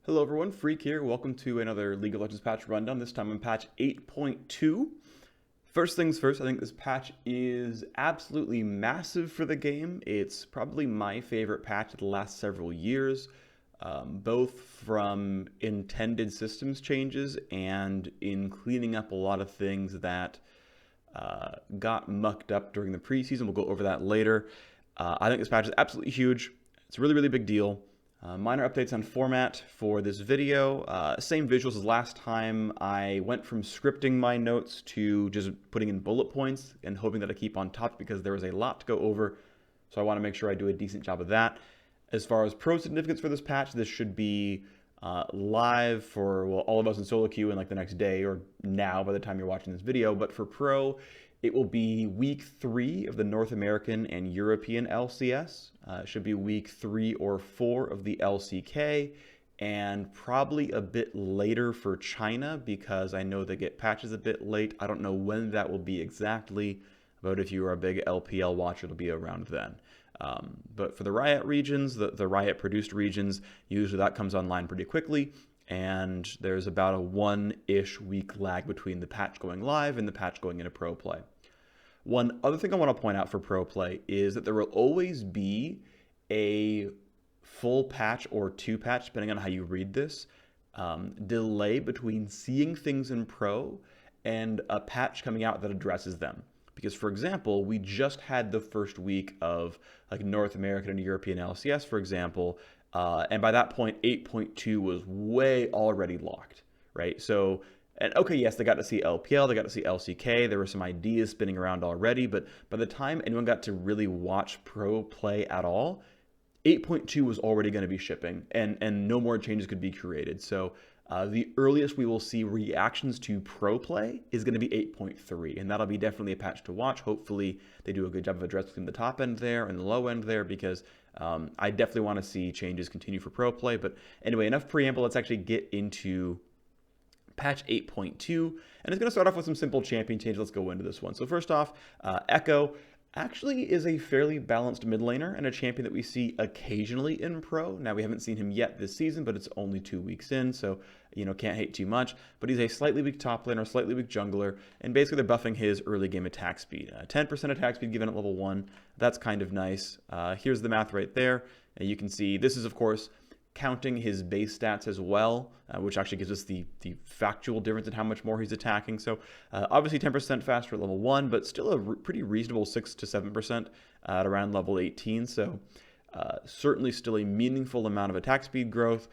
Hello everyone, Phreak here. Welcome to another League of Legends patch rundown. This time on patch 8.2. First things first, I think this patch is absolutely massive for the game. It's probably my favorite patch of the last several years, both from intended systems changes and in cleaning up a lot of things that got mucked up during the preseason. We'll go over that later. I think this patch is absolutely huge. It's a really, really big deal. Minor updates on format for this video. Same visuals as last time. I went from scripting my notes to just putting in bullet points and hoping that I keep on top because there is a lot to go over. So I want to make sure I do a decent job of that. As far as pro significance for this patch, this should be live for all of us in solo queue in like the next day or now by the time you're watching this video. But for pro, it will be week 3 of the North American and European LCS. It should be week 3 or 4 of the LCK, and probably a bit later for China because I know they get patches a bit late. I don't know when that will be exactly, but if you are a big LPL watcher, it'll be around then. But for the Riot regions, the Riot produced regions, usually that comes online pretty quickly. And there's about a 1-ish week lag between the patch going live and the patch going into pro play. One other thing I want to point out for pro play is that there will always be a full patch or 2 patch, depending on how you read this, delay between seeing things in pro and a patch coming out that addresses them. Because, for example, we just had the first week of like North American and European LCS, for example, and by that point, 8.2 was way already locked, right? So, and okay, yes, they got to see LPL, they got to see LCK, there were some ideas spinning around already, but by the time anyone got to really watch pro play at all, 8.2 was already going to be shipping, and no more changes could be created. So the earliest we will see reactions to pro play is going to be 8.3, and that'll be definitely a patch to watch. Hopefully they do a good job of addressing the top end there and the low end there, because I definitely want to see changes continue for pro play. But anyway, enough preamble. Let's actually get into patch 8.2, and it's going to start off with some simple champion changes. Let's go into this one. So first off, Echo actually is a fairly balanced mid laner and a champion that we see occasionally in pro. Now, we haven't seen him yet this season, but it's only 2 weeks in, so can't hate too much. But he's a slightly weak top laner, slightly weak jungler, and basically they're buffing his early game attack speed. 10% attack speed given at level 1. That's kind of nice. Here's the math right there. You can see this is, of course, counting his base stats as well, which actually gives us the factual difference in how much more he's attacking. So obviously 10% faster at level 1, but still a pretty reasonable 6 to 7% at around level 18. So certainly still a meaningful amount of attack speed growth.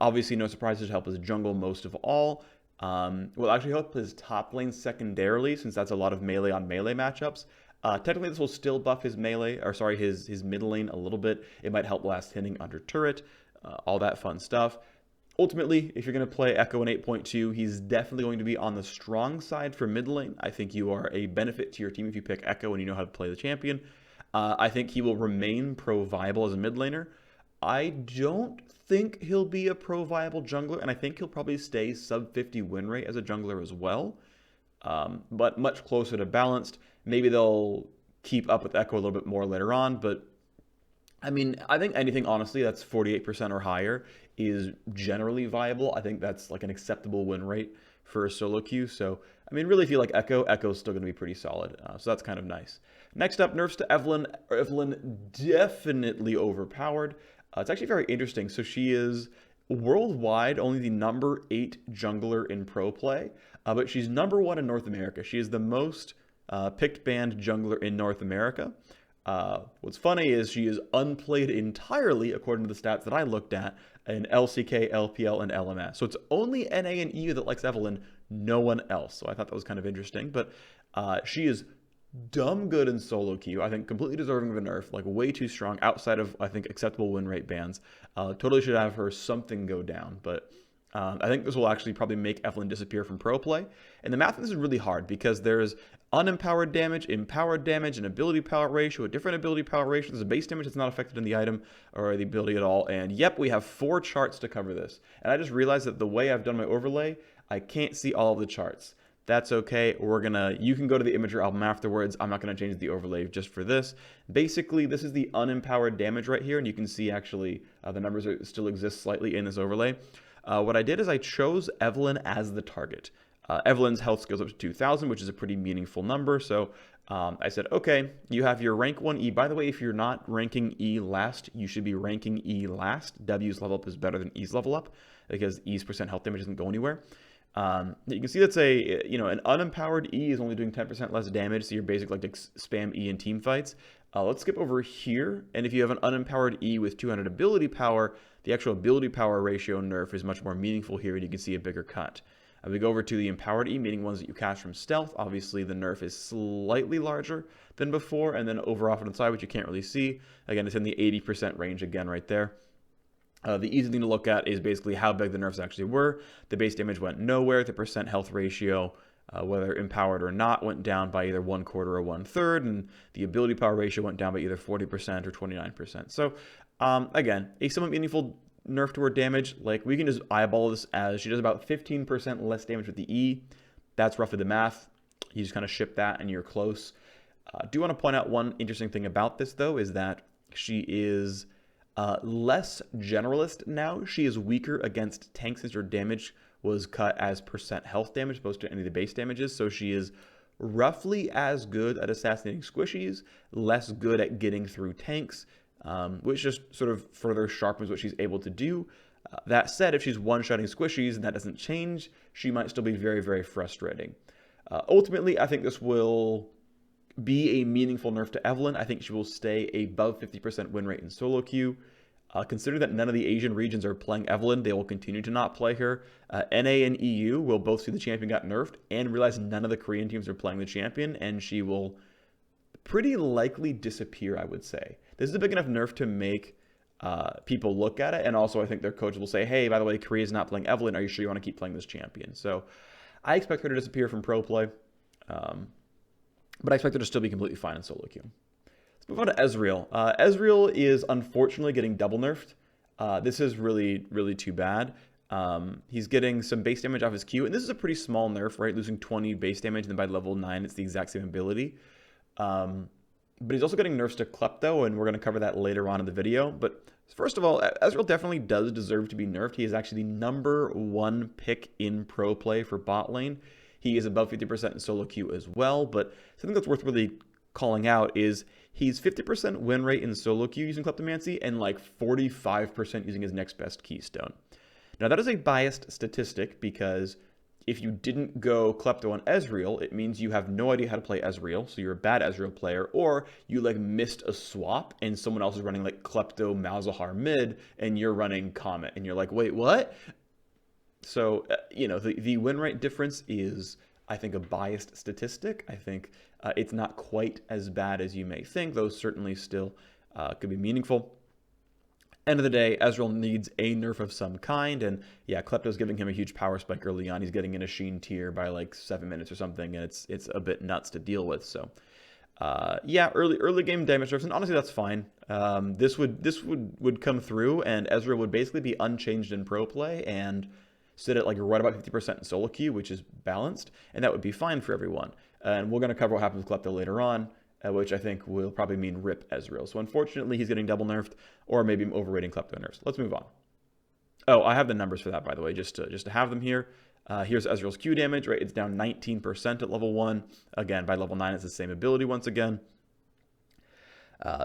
Obviously no surprises to help his jungle most of all. Will actually help his top lane secondarily, since that's a lot of melee on melee matchups. Technically this will still buff his melee, or sorry, his mid lane a little bit. It might help last hitting under turret. All that fun stuff. Ultimately, if you're going to play Echo in 8.2, he's definitely going to be on the strong side for mid lane. I think you are a benefit to your team if you pick Echo and you know how to play the champion. I think he will remain pro viable as a mid laner. I don't think he'll be a pro viable jungler, and I think he'll probably stay sub 50 win rate as a jungler as well, but much closer to balanced. Maybe they'll keep up with Echo a little bit more later on, but I mean, I think anything, honestly, that's 48% or higher is generally viable. I think that's like an acceptable win rate for a solo queue. So, I mean, really, if you like Echo, Echo's still going to be pretty solid. So that's kind of nice. Next up, nerfs to Evelynn. Evelynn definitely overpowered. It's actually very interesting. So she is worldwide only the number 8 jungler in pro play, but she's number 1 in North America. She is the most picked banned jungler in North America. What's funny is she is unplayed entirely, according to the stats that I looked at, in LCK, LPL, and LMS. So it's only NA and EU that likes Evelynn, no one else. So I thought that was kind of interesting. But she is dumb good in solo queue. I think completely deserving of a nerf, like way too strong outside of, I think, acceptable win rate bans. Totally should have her something go down, but I think this will actually probably make Evelynn disappear from pro play. And the math of this is really hard because there's unempowered damage, empowered damage, an ability power ratio, a different ability power ratio. There's a base damage that's not affected in the item or the ability at all. And yep, we have 4 charts to cover this. And I just realized that the way I've done my overlay, I can't see all of the charts. That's okay. You can go to the Imager album afterwards. I'm not gonna change the overlay just for this. Basically, this is the unempowered damage right here, and you can see actually the numbers still exist slightly in this overlay. What I did is I chose Evelyn as the target. Evelyn's health goes up to 2,000, which is a pretty meaningful number. So I said, okay, you have your rank 1 E. By the way, if you're not ranking E last, you should be ranking E last. W's level up is better than E's level up because E's percent health damage doesn't go anywhere. You can see that's an unempowered E is only doing 10% less damage, so you're basically like spam E in team fights. Let's skip over here, and if you have an unempowered E with 200 ability power, the actual ability power ratio nerf is much more meaningful here, and you can see a bigger cut. We go over to the empowered E, meaning ones that you cast from stealth. Obviously, the nerf is slightly larger than before, and then over off on the side, which you can't really see. Again, it's in the 80% range again right there. The easy thing to look at is basically how big the nerfs actually were. The base damage went nowhere. The percent health ratio, whether empowered or not, went down by either 1/4 or 1/3, and the ability power ratio went down by either 40% or 29%. So, again, a somewhat meaningful nerf to her damage. Like, we can just eyeball this as she does about 15% less damage with the E. That's roughly the math. You just kind of ship that and you're close. I do want to point out one interesting thing about this, though, is that she is less generalist now. She is weaker against tanks since her damage was cut as percent health damage opposed to any of the base damages. So she is roughly as good at assassinating squishies, less good at getting through tanks, which just sort of further sharpens what she's able to do. That said, if she's one-shotting squishies and that doesn't change, she might still be very, very frustrating. Ultimately, I think this will be a meaningful nerf to Evelyn. I think she will stay above 50% win rate in solo queue. Consider that none of the Asian regions are playing Evelyn. They will continue to not play her. NA and EU will both see the champion got nerfed and realize none of the Korean teams are playing the champion, and she will pretty likely disappear, I would say. This is a big enough nerf to make people look at it, and also I think their coach will say, hey, by the way, Korea's not playing Evelyn. Are you sure you want to keep playing this champion? So I expect her to disappear from pro play, but I expect her to still be completely fine in solo queue. Let's move on to Ezreal. Ezreal is unfortunately getting double nerfed. This is really, really too bad. He's getting some base damage off his Q, and this is a pretty small nerf, right? Losing 20 base damage, and then by level 9, it's the exact same ability. But he's also getting nerfs to Klepto, and we're going to cover that later on in the video. But first of all, Ezreal definitely does deserve to be nerfed. He is actually the #1 pick in pro play for bot lane. He is above 50% in solo queue as well, but something that's worth really calling out is he's 50% win rate in solo queue using Kleptomancy and like 45% using his next best keystone. Now that is a biased statistic because if you didn't go Klepto on Ezreal, it means you have no idea how to play Ezreal, so you're a bad Ezreal player, or you like missed a swap and someone else is running like Klepto Malzahar mid and you're running Comet and you're like, wait, what? So, the win rate difference is, I think, a biased statistic. I think it's not quite as bad as you may think, though certainly still could be meaningful. End of the day, Ezreal needs a nerf of some kind, and yeah, Klepto's giving him a huge power spike early on. He's getting in a Sheen tier by like 7 minutes or something, and it's a bit nuts to deal with. So, yeah, early game damage nerfs, and honestly, that's fine. This would come through, and Ezreal would basically be unchanged in pro play and sit at like right about 50% in solo queue, which is balanced, and that would be fine for everyone. And we're going to cover what happens with Klepto later on, which I think will probably mean rip Ezreal. So unfortunately, he's getting double nerfed, or maybe I'm overrating Klepto nerfs. Let's move on. Oh, I have the numbers for that, by the way, just to have them here. Here's Ezreal's Q damage, right? It's down 19% at level 1. Again, by level 9, it's the same ability once again.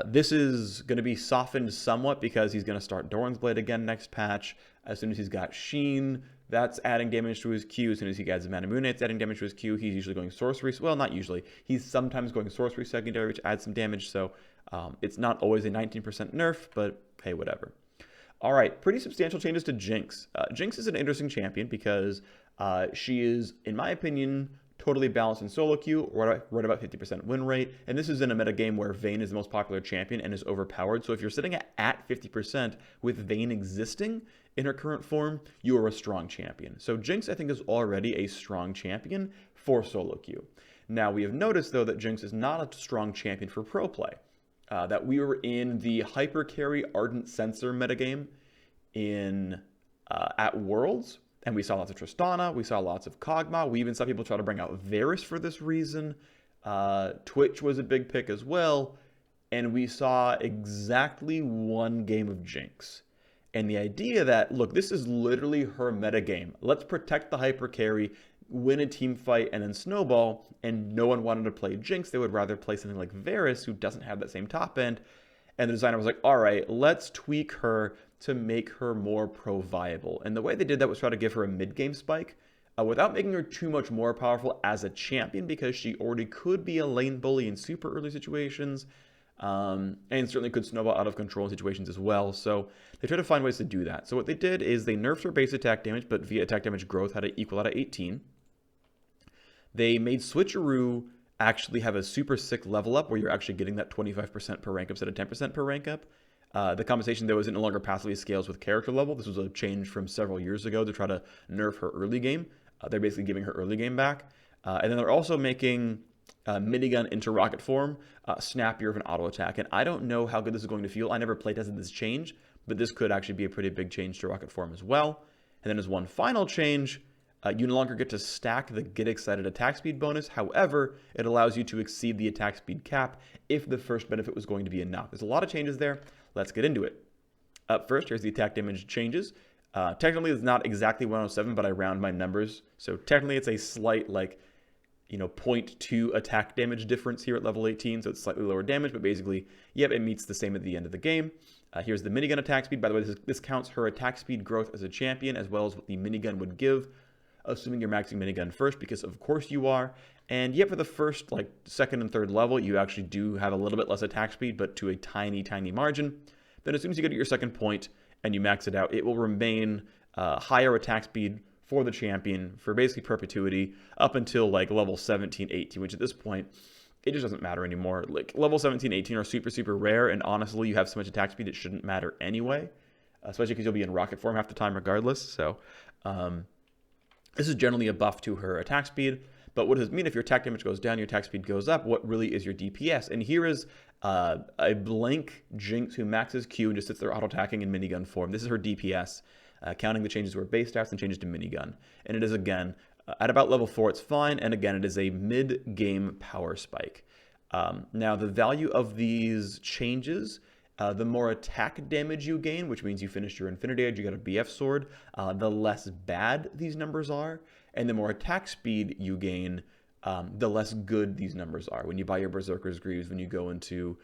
This is going to be softened somewhat because he's going to start Doran's Blade again next patch. As soon as he's got Sheen, that's adding damage to his Q. As soon as he gets Manamune, it's adding damage to his Q. He's usually going Sorcery. Well, not usually. He's sometimes going Sorcery secondary, which adds some damage. So it's not always a 19% nerf, but hey, whatever. All right, pretty substantial changes to Jinx. Jinx is an interesting champion because she is, in my opinion, totally balanced in solo queue, right about 50% win rate. And this is in a metagame where Vayne is the most popular champion and is overpowered. So if you're sitting at 50% with Vayne existing in her current form, you are a strong champion. So Jinx, I think, is already a strong champion for solo queue. Now, we have noticed, though, that Jinx is not a strong champion for pro play. That we were in the hyper carry Ardent Sensor metagame at Worlds. And we saw lots of Tristana, we saw lots of Kog'Maw, we even saw people try to bring out Varys for this reason. Twitch was a big pick as well. And we saw exactly one game of Jinx. And the idea that, look, this is literally her meta game. Let's protect the hyper carry, win a team fight, and then snowball. And no one wanted to play Jinx. They would rather play something like Varys, who doesn't have that same top end. And the designer was like, all right, let's tweak her to make her more pro-viable. And the way they did that was try to give her a mid-game spike without making her too much more powerful as a champion, because she already could be a lane bully in super early situations. And certainly could snowball out of control in situations as well. So they tried to find ways to do that. So what they did is they nerfed her base attack damage, but via attack damage growth had to equal out of 18. They made Switcheroo actually have a super sick level up where you're actually getting that 25% per rank up instead of 10% per rank up. The compensation, though, isn't no longer passively scales with character level. This was a change from several years ago to try to nerf her early game. They're basically giving her early game back. And then they're also making minigun into rocket form snappier of an auto attack. And I don't know how good this is going to feel. I never playtested this change, but this could actually be a pretty big change to rocket form as well. And then as one final change, you no longer get to stack the Get Excited attack speed bonus. However, it allows you to exceed the attack speed cap if the first benefit was going to be enough. There's a lot of changes there. Let's get into it. Up first, here's the attack damage changes. Technically, it's not exactly 107, but I round my numbers. So technically, it's a slight, 0.2 attack damage difference here at level 18. So it's slightly lower damage, but basically, yep, it meets the same at the end of the game. Here's the minigun attack speed. By the way, this counts her attack speed growth as a champion, as well as what the minigun would give, assuming you're maxing minigun first, because of course you are. And yet for the first, second and third level, you actually do have a little bit less attack speed, but to a tiny, tiny margin. Then as soon as you get to your second point and you max it out, it will remain higher attack speed for the champion for basically perpetuity up until level 17, 18, which at this point, it just doesn't matter anymore. Level 17, 18 are super, super rare, and honestly, you have so much attack speed, it shouldn't matter anyway, especially because you'll be in rocket form half the time regardless. So this is generally a buff to her attack speed. But what does it mean if your attack damage goes down, your attack speed goes up? What really is your DPS? And here is a blank Jinx who maxes Q and just sits there auto-attacking in minigun form. This is her DPS, counting the changes to her base stats and changes to minigun. And it is, again, at about level 4, it's fine. And again, it is a mid-game power spike. Now, the value of these changes, the more attack damage you gain, which means you finished your Infinity Edge, you got a BF sword, the less bad these numbers are. And the more attack speed you gain, the less good these numbers are. When you buy your Berserker's Greaves, when you go into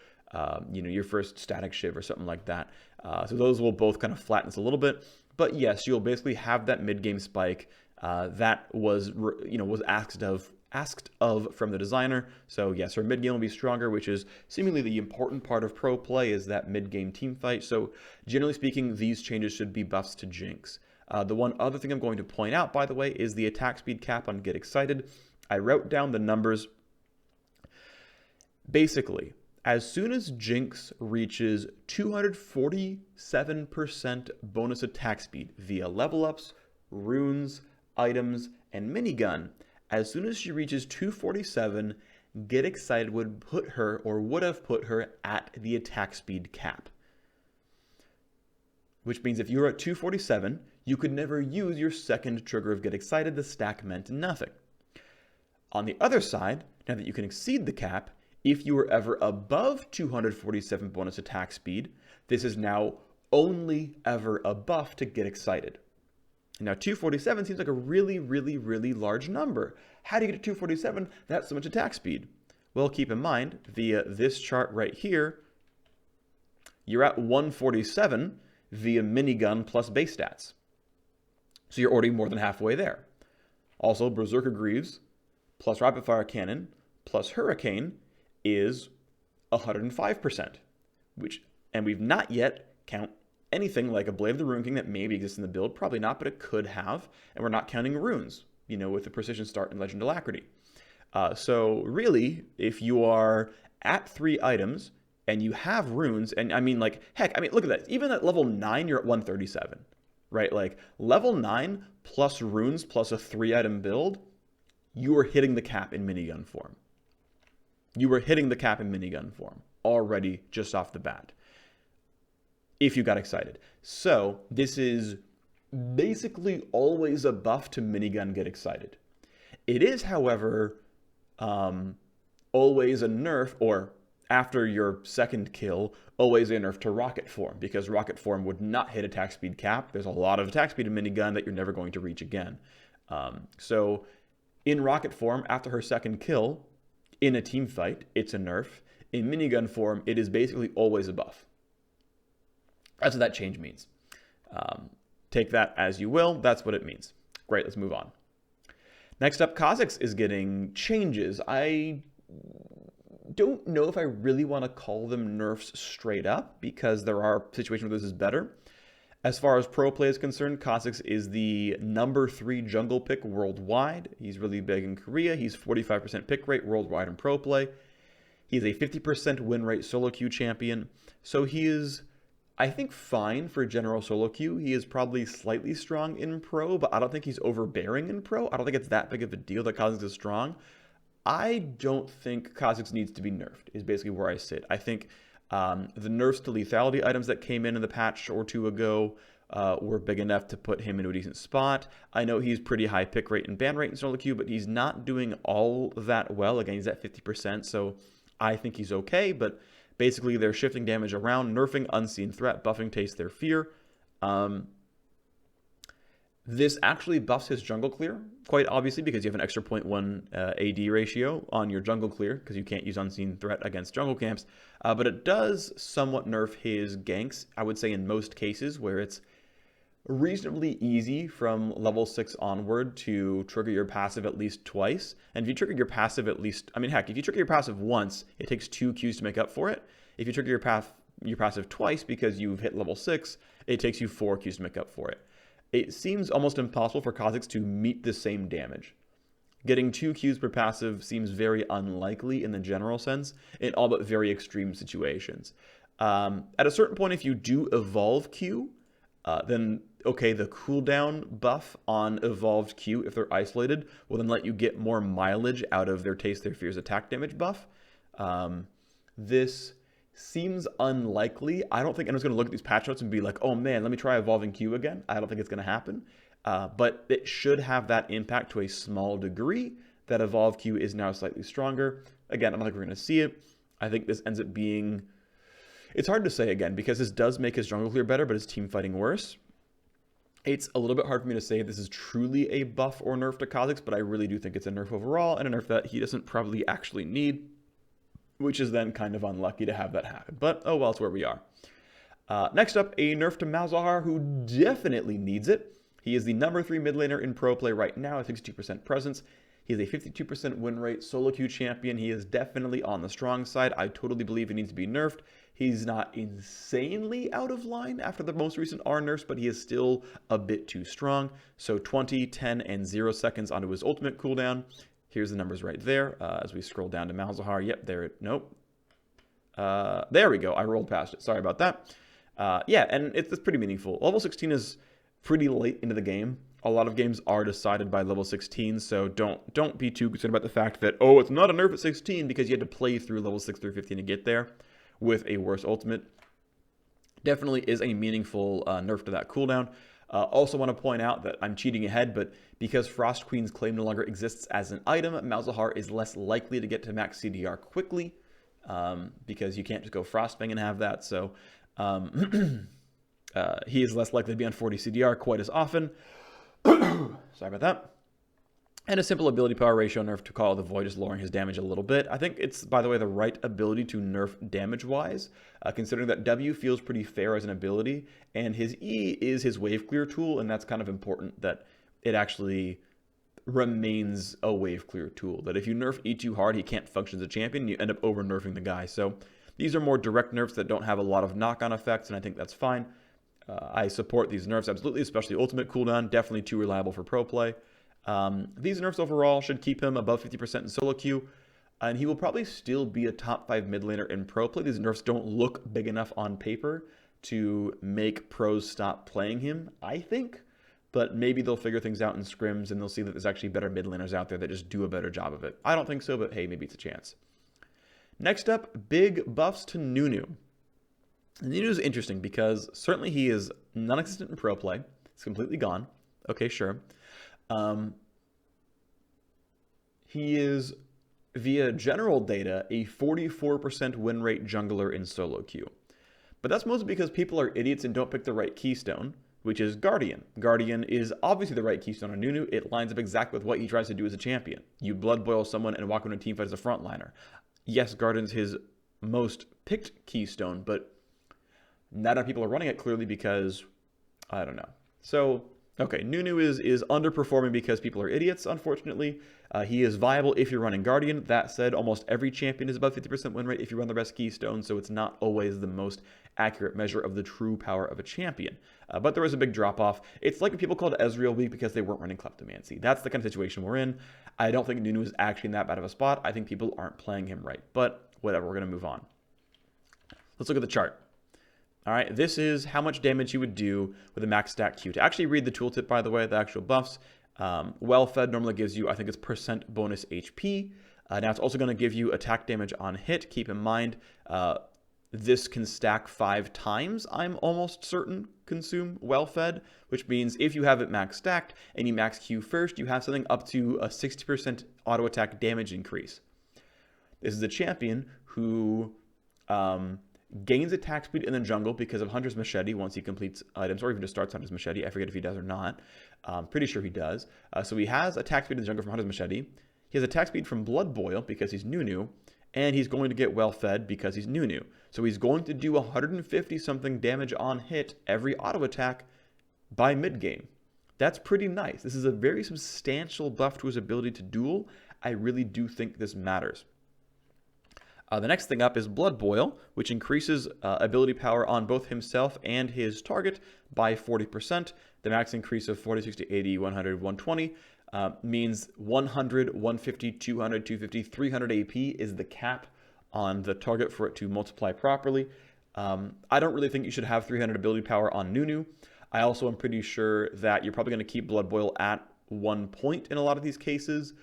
your first Static Shiv or something like that. So those will both kind of flatten this a little bit. But yes, you'll basically have that mid-game spike that was asked of from the designer. So yes, her mid-game will be stronger, which is seemingly the important part of pro play, is that mid-game team fight. So generally speaking, these changes should be buffs to Jinx. The one other thing I'm going to point out, by the way, is the attack speed cap on Get Excited. I wrote down the numbers. Basically, as soon as Jinx reaches 247% bonus attack speed via level ups, runes, items, and minigun, as soon as she reaches 247, Get Excited would have put her at the attack speed cap. Which means if you're at 247, you could never use your second trigger of Get Excited. The stack meant nothing. On the other side, now that you can exceed the cap, if you were ever above 247 bonus attack speed, this is now only ever a buff to Get Excited. Now 247 seems like a really, really, really large number. How do you get to 247? That's so much attack speed. Well, keep in mind, via this chart right here, you're at 147 via minigun plus base stats. So you're already more than halfway there. Also, Berserker Greaves plus Rapid Fire Cannon plus Hurricane is 105%, and we've not yet count anything like a Blade of the Rune King that maybe exists in the build, probably not, but it could have, and we're not counting runes, with the Precision Start and Legend Alacrity. So really, if you are at 3 items and you have runes, and look at that, even at level 9, you're at 137. Right, level 9 plus runes plus a 3-item build, you are hitting the cap in minigun form. You were hitting the cap in minigun form already just off the bat, if you got excited. So this is basically always a buff to minigun get excited. It is, however, always a nerf, or after your second kill, always a nerf to rocket form, because rocket form would not hit attack speed cap. There's a lot of attack speed in minigun that you're never going to reach again. So in rocket form, after her second kill, in a team fight, it's a nerf. In minigun form, it is basically always a buff. That's what that change means. Take that as you will. That's what it means. Great, let's move on. Next up, Kha'Zix is getting changes. I don't know if I really want to call them nerfs straight up, because there are situations where this is better. As far as pro play is concerned, Kha'Zix is the #3 jungle pick worldwide. He's really big in Korea. He's 45% pick rate worldwide in pro play. He's a 50% win rate solo queue champion. So he is, I think, fine for general solo queue. He is probably slightly strong in pro, but I don't think he's overbearing in pro. I don't think it's that big of a deal that Kha'Zix is strong. I don't think Kha'Zix needs to be nerfed, is basically where I sit. I think the nerfs to lethality items that came in the patch or two ago were big enough to put him into a decent spot. I know he's pretty high pick rate and ban rate in solo queue, but he's not doing all that well. Again, he's at 50%, so I think he's okay, but basically they're shifting damage around, nerfing Unseen Threat, buffing Taste Their Fear. This actually buffs his jungle clear, quite obviously, because you have an extra 0.1 AD ratio on your jungle clear, because you can't use Unseen Threat against jungle camps. But it does somewhat nerf his ganks, I would say in most cases, where it's reasonably easy from level 6 onward to trigger your passive at least twice. And if you trigger your passive at least, I mean, heck, if you trigger your passive once, it takes 2 Qs to make up for it. If you trigger your passive twice because you've hit level 6, it takes you 4 Qs to make up for it. It seems almost impossible for Kha'Zix to meet the same damage. Getting 2 Qs per passive seems very unlikely in the general sense, in all but very extreme situations. At a certain point, if you do evolve Q, then, okay, the cooldown buff on evolved Q, if they're isolated, will then let you get more mileage out of their Taste Their Fear's attack damage buff. This seems unlikely. I don't think anyone's going to look at these patch notes and be like, oh man, let me try evolving Q again. I don't think it's going to happen. But it should have that impact to a small degree, that evolve Q is now slightly stronger. Again, I don't think we're going to see it. I think this ends up being... It's hard to say again, because this does make his jungle clear better, but his team fighting worse. It's a little bit hard for me to say if this is truly a buff or nerf to Kha'Zix, but I really do think it's a nerf overall, and a nerf that he doesn't probably actually need, which is then kind of unlucky to have that happen. But, oh well, it's where we are. Next up, a nerf to Malzahar, who definitely needs it. He is the #3 mid laner in pro play right now, at 62% presence. He has a 52% win rate, solo queue champion. He is definitely on the strong side. I totally believe he needs to be nerfed. He's not insanely out of line after the most recent R nerfs, but he is still a bit too strong. So 20, 10, and 0 seconds onto his ultimate cooldown. Here's the numbers right there. As we scroll down to Malzahar. Yep, there. Nope. There we go. I rolled past it. Sorry about that. Yeah, and it's pretty meaningful. Level 16 is pretty late into the game. A lot of games are decided by level 16, so don't be too concerned about the fact that, oh, it's not a nerf at 16 because you had to play through level 6 through 15 to get there with a worse ultimate. Definitely is a meaningful nerf to that cooldown. Also want to point out that I'm cheating ahead, but because Frost Queen's claim no longer exists as an item, Malzahar is less likely to get to max CDR quickly, because you can't just go Frostfang and have that, so he is less likely to be on 40 CDR quite as often. Sorry about that. And a simple ability power ratio nerf to Call of the Void is lowering his damage a little bit. I think it's, by the way, the right ability to nerf damage-wise, considering that W feels pretty fair as an ability, and his E is his wave clear tool, and that's kind of important that it actually remains a wave clear tool. That if you nerf E too hard, he can't function as a champion, and you end up over-nerfing the guy. So these are more direct nerfs that don't have a lot of knock-on effects, and I think that's fine. I support these nerfs absolutely, especially ultimate cooldown, definitely too reliable for pro play. These nerfs overall should keep him above 50% in solo queue, and he will probably still be a top 5 mid laner in pro play. These nerfs don't look big enough on paper to make pros stop playing him, I think, but maybe they'll figure things out in scrims and they'll see that there's actually better mid laners out there that just do a better job of it. I don't think so, but hey, maybe it's a chance. Next up, big buffs to Nunu. And Nunu is interesting because certainly he is non-existent in pro play, It's completely gone. Okay, sure. He is, via general data, a 44% win rate jungler in solo queue. But that's mostly because people are idiots and don't pick the right keystone, which is Guardian. Guardian is obviously the right keystone on Nunu. It lines up exactly with what he tries to do as a champion. You blood boil someone and walk into a teamfight as a frontliner. Yes, Guardian's his most picked keystone, but not enough people are running it clearly because, I don't know. So, okay, Nunu is underperforming because people are idiots, unfortunately. He is viable if you're running Guardian. That said, almost every champion is above 50% win rate if you run the best keystone, so it's not always the most accurate measure of the true power of a champion. But there was a big drop-off. It's like when people called Ezreal weak because they weren't running Kleptomancy. That's the kind of situation we're in. I don't think Nunu is actually in that bad of a spot. I think people aren't playing him right. But whatever, we're going to move on. Let's look at the chart. All right, this is how much damage you would do with a max stack Q. To actually read the tooltip, by the way, the actual buffs, well-fed normally gives you, I think it's % bonus HP. Now it's also going to give you attack damage on hit. Keep in mind, this can stack 5 times, I'm almost certain, consume well-fed, which means if you have it max stacked and you max Q first, you have something up to a 60% auto attack damage increase. This is a champion who gains attack speed in the jungle because of Hunter's Machete once he completes items, or even just starts Hunter's Machete. I forget if he does or not. Pretty sure he does. So he has attack speed in the jungle from Hunter's Machete. He has attack speed from Blood Boil because he's Nunu, and he's going to get well-fed because he's Nunu. So he's going to do 150-something damage on hit every auto attack by mid-game. That's pretty nice. This is a very substantial buff to his ability to duel. I really do think this matters. The next thing up is Blood Boil, which increases ability power on both himself and his target by 40%. The max increase of 40, 60, 80, 100, 120 means 100, 150, 200, 250, 300 AP is the cap on the target for it to multiply properly. I don't really think you should have 300 ability power on Nunu. I also am pretty sure that you're probably going to keep Blood Boil at 1 point in a lot of these cases.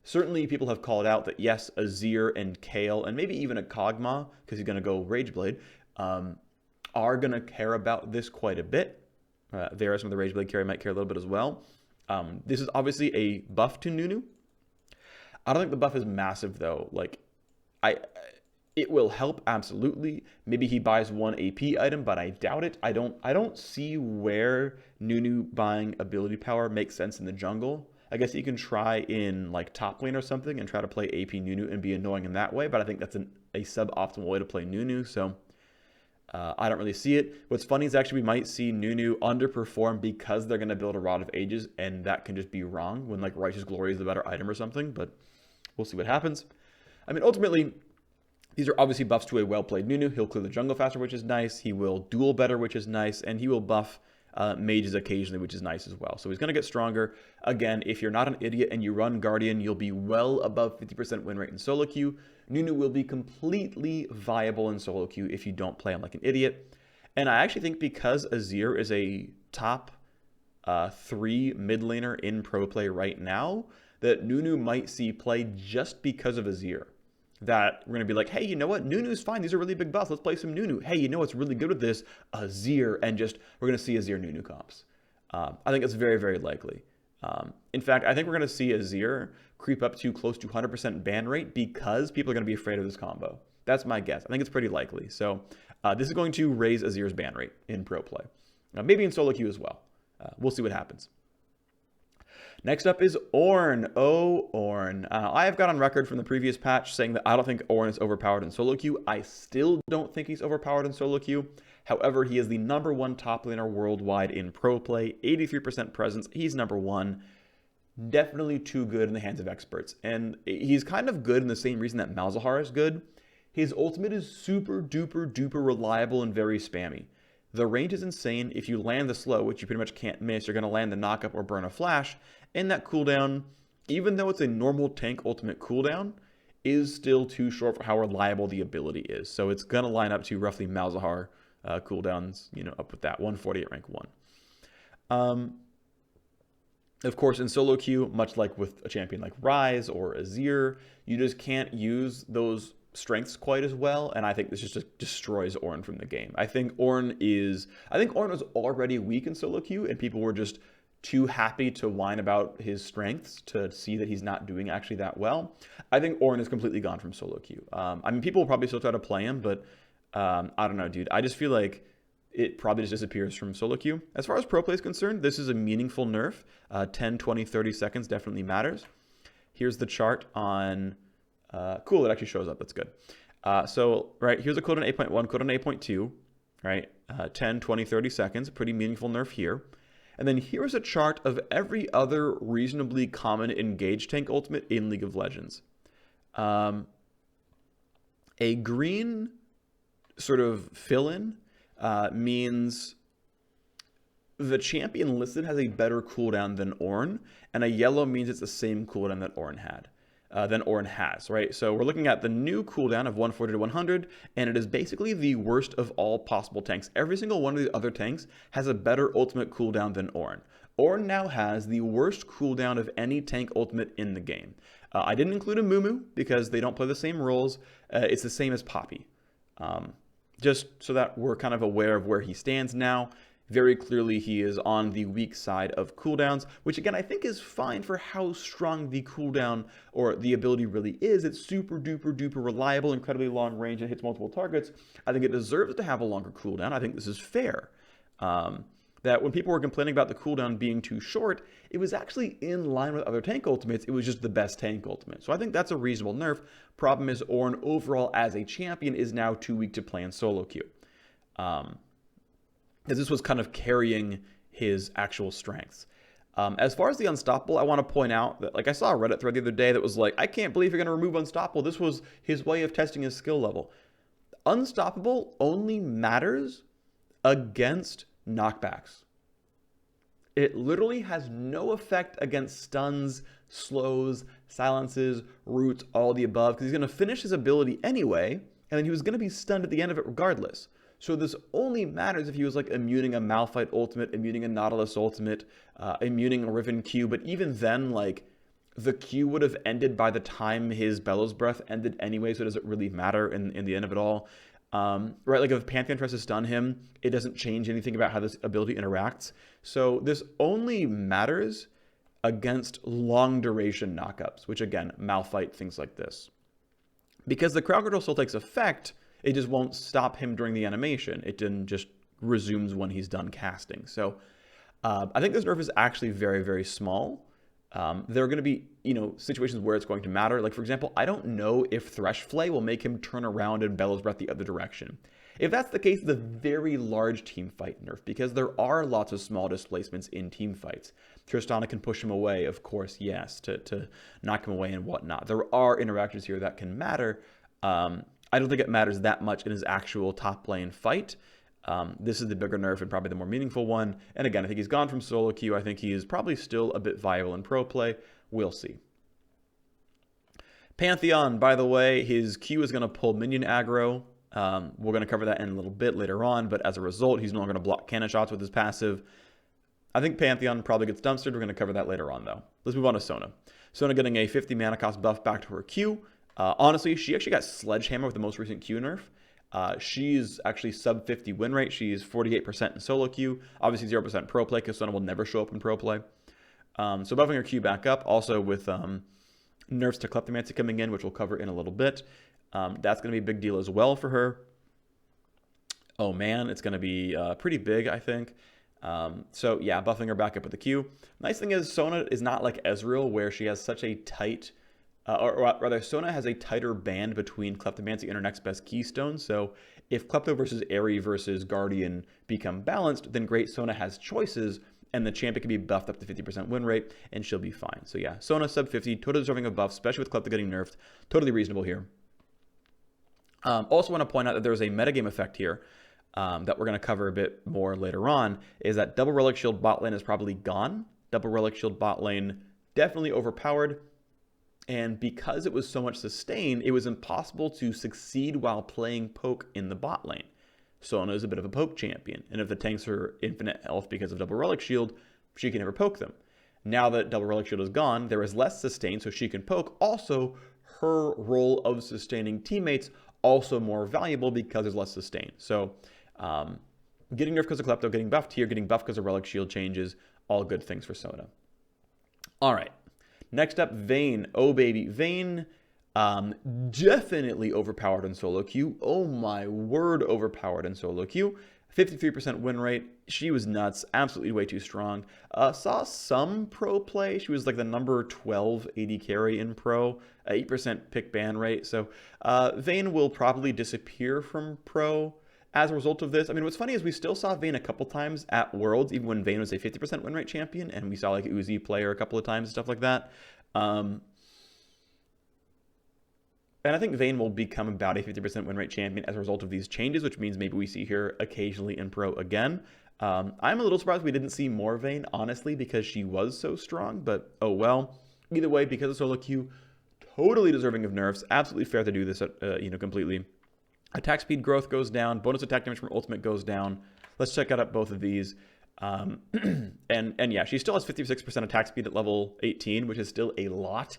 Certainly, people have called out that, yes, Azir and Kayle, and maybe even a Kog'Maw, because he's going to go Rageblade, are going to care about this quite a bit. Varus from the Rageblade carry might care a little bit as well. This is obviously a buff to Nunu. I don't think the buff is massive, though. Like, it will help, absolutely. Maybe he buys 1 AP item, but I doubt it. I don't see where Nunu buying ability power makes sense in the jungle. I guess you can try in like top lane or something and try to play AP Nunu and be annoying in that way, but I think that's a suboptimal way to play Nunu, so I don't really see it. What's funny is actually we might see Nunu underperform because they're going to build a Rod of Ages, and that can just be wrong when like Righteous Glory is the better item or something, but we'll see what happens. I mean, ultimately, these are obviously buffs to a well-played Nunu. He'll clear the jungle faster, which is nice. He will duel better, which is nice, and he will buff mages occasionally, which is nice as well. So he's going to get stronger. Again, if you're not an idiot and you run Guardian, you'll be well above 50% win rate in solo queue. Nunu will be completely viable in solo queue if you don't play him like an idiot. And I actually think because Azir is a top 3 mid laner in pro play right now, that Nunu might see play just because of Azir. That we're going to be like, hey, you know what? Nunu's fine. These are really big buffs. Let's play some Nunu. Hey, you know what's really good with this? Azir. And just, we're going to see Azir Nunu comps. I think it's very, very likely. In fact, I think we're going to see Azir creep up to close to 100% ban rate because people are going to be afraid of this combo. That's my guess. I think it's pretty likely. So this is going to raise Azir's ban rate in pro play. Maybe in solo queue as well. We'll see what happens. Next up is Ornn. Oh, Ornn. I have got on record from the previous patch saying that I don't think Ornn is overpowered in solo queue. I still don't think he's overpowered in solo queue. However, he is the #1 top laner worldwide in pro play. 83% presence. He's #1. Definitely too good in the hands of experts. And he's kind of good in the same reason that Malzahar is good. His ultimate is super duper duper reliable and very spammy. The range is insane. If you land the slow, which you pretty much can't miss, you're going to land the knockup or burn a flash. And that cooldown, even though it's a normal tank ultimate cooldown, is still too short for how reliable the ability is. So it's going to line up to roughly Malzahar cooldowns, up with that 140 at rank 1. Of course, in solo queue, much like with a champion like Ryze or Azir, you just can't use those strengths quite as well, and I think this just destroys Ornn from the game. I think Ornn was already weak in solo queue, and people were just too happy to whine about his strengths to see that he's not doing actually that well. I think Ornn is completely gone from solo queue. I mean, people will probably still try to play him, but I don't know, dude. I just feel like it probably just disappears from solo queue. As far as pro play is concerned, this is a meaningful nerf. 10, 20, 30 seconds definitely matters. Here's the chart on... cool, it actually shows up. That's good. So, right, here's a cooldown 8.1, cooldown 8.2, right? 10, 20, 30 seconds, pretty meaningful nerf here. And then here's a chart of every other reasonably common engage tank ultimate in League of Legends. A green sort of fill-in means the champion listed has a better cooldown than Ornn, and a yellow means it's the same cooldown that Ornn has, right? So we're looking at the new cooldown of 140 to 100, and it is basically the worst of all possible tanks. Every single one of the other tanks has a better ultimate cooldown than Ornn. Ornn now has the worst cooldown of any tank ultimate in the game. I didn't include a Mumu because they don't play the same roles. It's the same as Poppy. Just so that we're kind of aware of where he stands now. Very clearly, he is on the weak side of cooldowns, which again, I think is fine for how strong the cooldown or the ability really is. It's super duper duper reliable, incredibly long range, and hits multiple targets. I think it deserves to have a longer cooldown. I think this is fair. That when people were complaining about the cooldown being too short, it was actually in line with other tank ultimates. It was just the best tank ultimate. So I think that's a reasonable nerf. Problem is, Ornn overall as a champion is now too weak to play in solo queue. Because this was kind of carrying his actual strengths. As far as the Unstoppable, I want to point out that, like, I saw a Reddit thread the other day that was like, I can't believe you're going to remove Unstoppable. This was his way of testing his skill level. Unstoppable only matters against knockbacks. It literally has no effect against stuns, slows, silences, roots, all the above, because he's going to finish his ability anyway, and then he was going to be stunned at the end of it regardless. So this only matters if he was like immuning a Malphite ultimate, immuning a Nautilus ultimate, immuning a Riven Q, but even then, like, the Q would have ended by the time his Bellows Breath ended anyway, so it doesn't really matter in the end of it all. Right, like if Pantheon tries to stun him, it doesn't change anything about how this ability interacts. So this only matters against long duration knockups, which again, Malphite, things like this. Because the crowd control still takes effect, it just won't stop him during the animation. It then just resumes when he's done casting. So I think this nerf is actually very, very small. There are going to be, situations where it's going to matter. Like, for example, I don't know if Thresh Flay will make him turn around and Bellows Breath the other direction. If that's the case, it's a very large team fight nerf, because there are lots of small displacements in team fights. Tristana can push him away, of course, yes, to knock him away and whatnot. There are interactions here that can matter. I don't think it matters that much in his actual top lane fight. This is the bigger nerf and probably the more meaningful one. And again, I think he's gone from solo queue. I think he is probably still a bit viable in pro play. We'll see. Pantheon, by the way, his Q is going to pull minion aggro. We're going to cover that in a little bit later on, but as a result, he's no longer going to block cannon shots with his passive. I think Pantheon probably gets dumpstered. We're going to cover that later on, though. Let's move on to Sona. Sona getting a 50 mana cost buff back to her Q. Honestly, she actually got Sledgehammer with the most recent Q nerf. She's actually sub 50 win rate. She's 48% in solo queue. Obviously 0% pro play, because Sona will never show up in pro play. So buffing her Q back up, also with nerfs to Kleptomancy coming in, which we'll cover in a little bit. That's going to be a big deal as well for her. Oh man, it's going to be pretty big, I think. So yeah, buffing her back up with the Q. Nice thing is, Sona is not like Ezreal, where she has such a tight... or rather, Sona has a tighter band between Kleptomancy and her next best keystone. So if Klepto versus Aerie versus Guardian become balanced, then great, Sona has choices, and the champion can be buffed up to 50% win rate, and she'll be fine. So yeah, Sona sub 50, totally deserving of buff, especially with Klepto getting nerfed. Totally reasonable here. Also want to point out that there's a metagame effect here that we're going to cover a bit more later on, is that double Relic Shield bot lane is probably gone. Double Relic Shield bot lane definitely overpowered. And because it was so much sustain, it was impossible to succeed while playing poke in the bot lane. Sona is a bit of a poke champion, and if the tanks are infinite health because of double Relic Shield, she can never poke them. Now that double Relic Shield is gone, there is less sustain, so she can poke. Also, her role of sustaining teammates also more valuable because there's less sustain. So getting nerfed because of Klepto, getting buffed here, getting buffed because of Relic Shield changes, all good things for Sona. All right, next up, Vayne. Oh baby, Vayne definitely overpowered in solo queue. Oh my word, overpowered in solo queue. 53% win rate. She was nuts. Absolutely way too strong. Saw some pro play. She was like the number 12 AD carry in pro. 8% pick ban rate. So Vayne will probably disappear from pro as a result of this. I mean, what's funny is we still saw Vayne a couple times at Worlds, even when Vayne was a 50% win rate champion, and we saw like Uzi play her a couple of times and stuff like that. And I think Vayne will become about a 50% win rate champion as a result of these changes, which means maybe we see her occasionally in pro again. I'm a little surprised we didn't see more Vayne, honestly, because she was so strong, but oh well. Either way, because of solo queue, totally deserving of nerfs. Absolutely fair to do this, completely. Attack speed growth goes down. Bonus attack damage from ultimate goes down. Let's check out both of these. And yeah, she still has 56% attack speed at level 18, which is still a lot.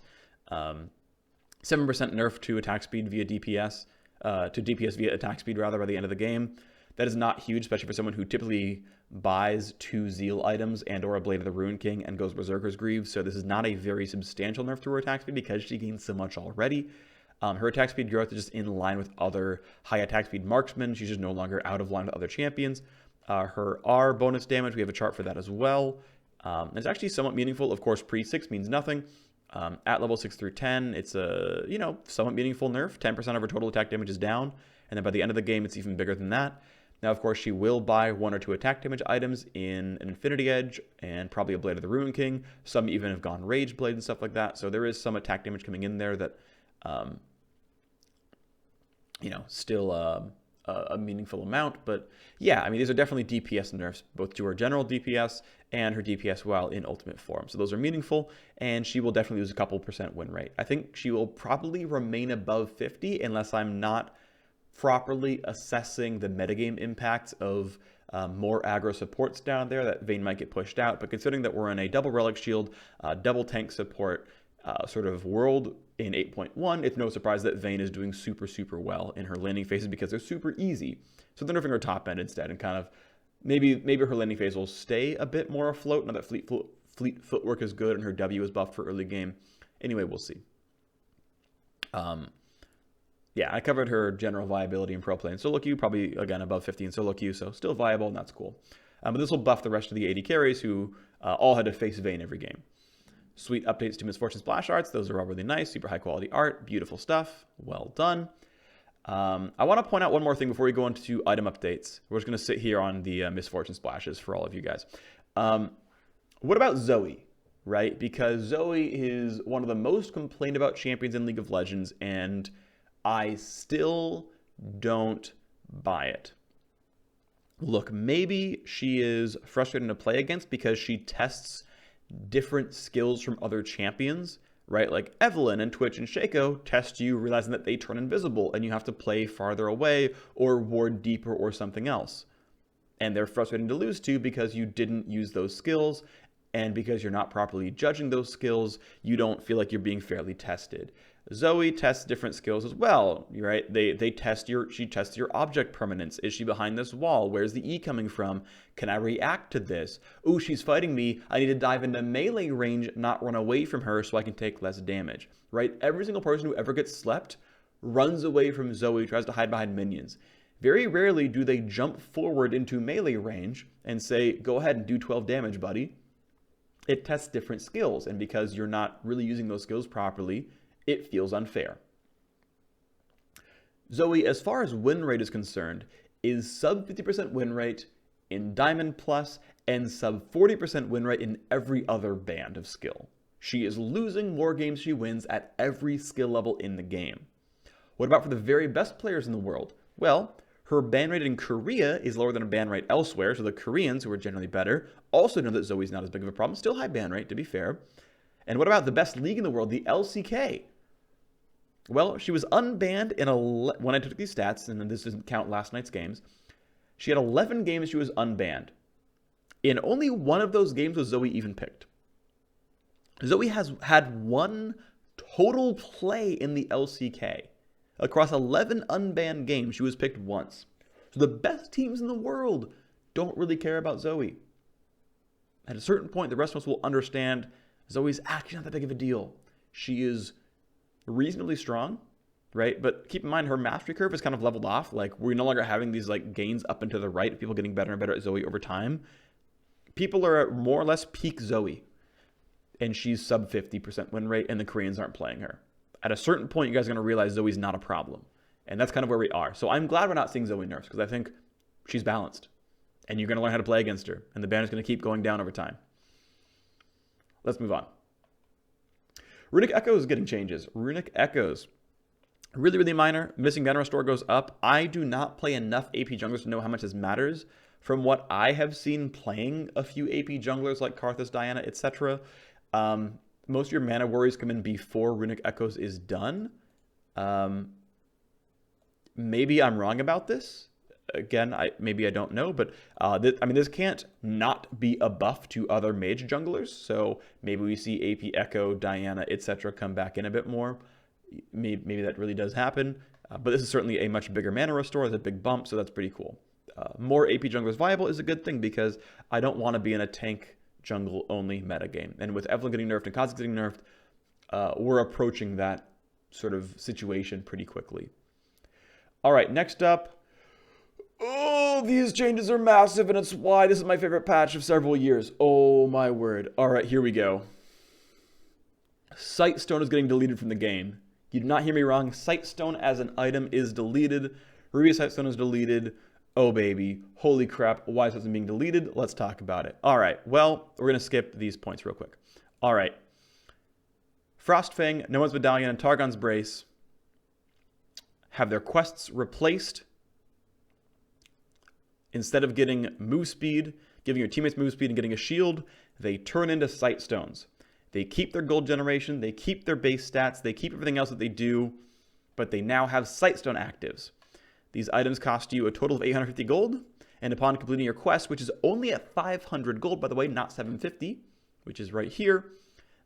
7% nerf to attack speed via DPS, to DPS via attack speed rather by the end of the game. That is not huge, especially for someone who typically buys 2 Zeal items and or a Blade of the Rune King and goes Berserker's Greaves. So this is not a very substantial nerf to her attack speed because she gains so much already. Her attack speed growth is just in line with other high attack speed marksmen. She's just no longer out of line with other champions. Her R bonus damage, we have a chart for that as well. It's actually somewhat meaningful. Of course, pre-6 means nothing. At level 6 through 10, it's a, somewhat meaningful nerf. 10% of her total attack damage is down. And then by the end of the game, it's even bigger than that. Now, of course, she will buy 1 or 2 attack damage items in an Infinity Edge and probably a Blade of the Rune King. Some even have gone Rage Blade and stuff like that. So there is some attack damage coming in there that, still a meaningful amount. But yeah, I mean, these are definitely DPS nerfs, both to her general DPS and her DPS while in ultimate form. So those are meaningful, and she will definitely lose a couple % win rate. I think she will probably remain above 50 unless I'm not properly assessing the metagame impacts of more aggro supports down there, that Vayne might get pushed out. But considering that we're in a double Relic Shield, double tank support sort of world in 8.1, it's no surprise that Vayne is doing super, super well in her landing phases because they're super easy. So they're nerfing her top end instead, and kind of maybe her landing phase will stay a bit more afloat now that fleet footwork is good and her W is buffed for early game. Anyway, we'll see. Yeah, I covered her general viability in pro play and solo queue, probably, again, above 50 in solo queue, so still viable, and that's cool. But this will buff the rest of the AD carries who all had to face Vayne every game. Sweet updates to Misfortune Splash Arts. Those are all really nice, super high quality art, beautiful stuff, well done. I want to point out one more thing before we go into item updates. We're just going to sit here on the Misfortune Splashes for all of you guys. What about Zoe, right? Because Zoe is one of the most complained about champions in League of Legends, and I still don't buy it. Look, maybe she is frustrating to play against because she tests different skills from other champions, right? Like Evelynn and Twitch and Shaco test you realizing that they turn invisible and you have to play farther away or ward deeper or something else. And they're frustrating to lose to because you didn't use those skills, and because you're not properly judging those skills, you don't feel like you're being fairly tested. Zoe tests different skills as well, right? She tests your object permanence. Is she behind this wall? Where's the E coming from? Can I react to this? Ooh, she's fighting me. I need to dive into melee range, not run away from her so I can take less damage, right? Every single person who ever gets slept runs away from Zoe, tries to hide behind minions. Very rarely do they jump forward into melee range and say, go ahead and do 12 damage, buddy. It tests different skills, and because you're not really using those skills properly, it feels unfair. Zoe, as far as win rate is concerned, is sub 50% win rate in Diamond Plus and sub 40% win rate in every other band of skill. She is losing more games she wins at every skill level in the game. What about for the very best players in the world? Well, her ban rate in Korea is lower than a ban rate elsewhere, so the Koreans, who are generally better, also know that Zoe's not as big of a problem. Still high ban rate, to be fair. And what about the best league in the world, the LCK? Well, she was unbanned when I took these stats, and this doesn't count last night's games. She had 11 games she was unbanned. In only one of those games was Zoe even picked. Zoe has had one total play in the LCK. Across 11 unbanned games, she was picked once. So the best teams in the world don't really care about Zoe. At a certain point, the rest of us will understand Zoe's actually not that big of a deal. She is reasonably strong, right? But keep in mind, her mastery curve is kind of leveled off. Like, we're no longer having these like gains up and to the right, people getting better and better at Zoe over time. People are at more or less peak Zoe, and she's sub 50% win rate, and the Koreans aren't playing her. At a certain point, you guys are going to realize Zoe's not a problem. And that's kind of where we are. So I'm glad we're not seeing Zoe nerfs, because I think she's balanced. And you're going to learn how to play against her. And the ban is going to keep going down over time. Let's move on. Runic Echoes getting changes. Runic Echoes. Really, really minor. Missing mana restore goes up. I do not play enough AP junglers to know how much this matters. From what I have seen playing a few AP junglers like Karthus, Diana, etc., most of your mana worries come in before Runic Echoes is done. Maybe I'm wrong about this. Again, maybe I don't know, but this can't not be a buff to other mage junglers. So maybe we see AP Echo, Diana, etc. come back in a bit more. Maybe that really does happen. But this is certainly a much bigger mana restore. It's a big bump, so that's pretty cool. More AP junglers viable is a good thing, because I don't want to be in a tank jungle only metagame. And with Evelynn getting nerfed and Kha'Zix getting nerfed, we're approaching that sort of situation pretty quickly. All right, next up. Oh, these changes are massive, and it's why this is my favorite patch of several years. Oh my word. All right, here we go. Sightstone is getting deleted from the game. You did not hear me wrong. Sightstone as an item is deleted. Ruby Sightstone is deleted. Oh baby, holy crap, why is something being deleted? Let's talk about it. All right, well, we're gonna skip these points real quick. All right. Frostfang, Noah's Medallion, and Targon's Brace have their quests replaced. Instead of getting move speed, giving your teammates move speed and getting a shield, they turn into Sightstones. They keep their gold generation, they keep their base stats, they keep everything else that they do, but they now have Sightstone actives. These items cost you a total of 850 gold, and upon completing your quest, which is only at 500 gold, by the way, not 750, which is right here,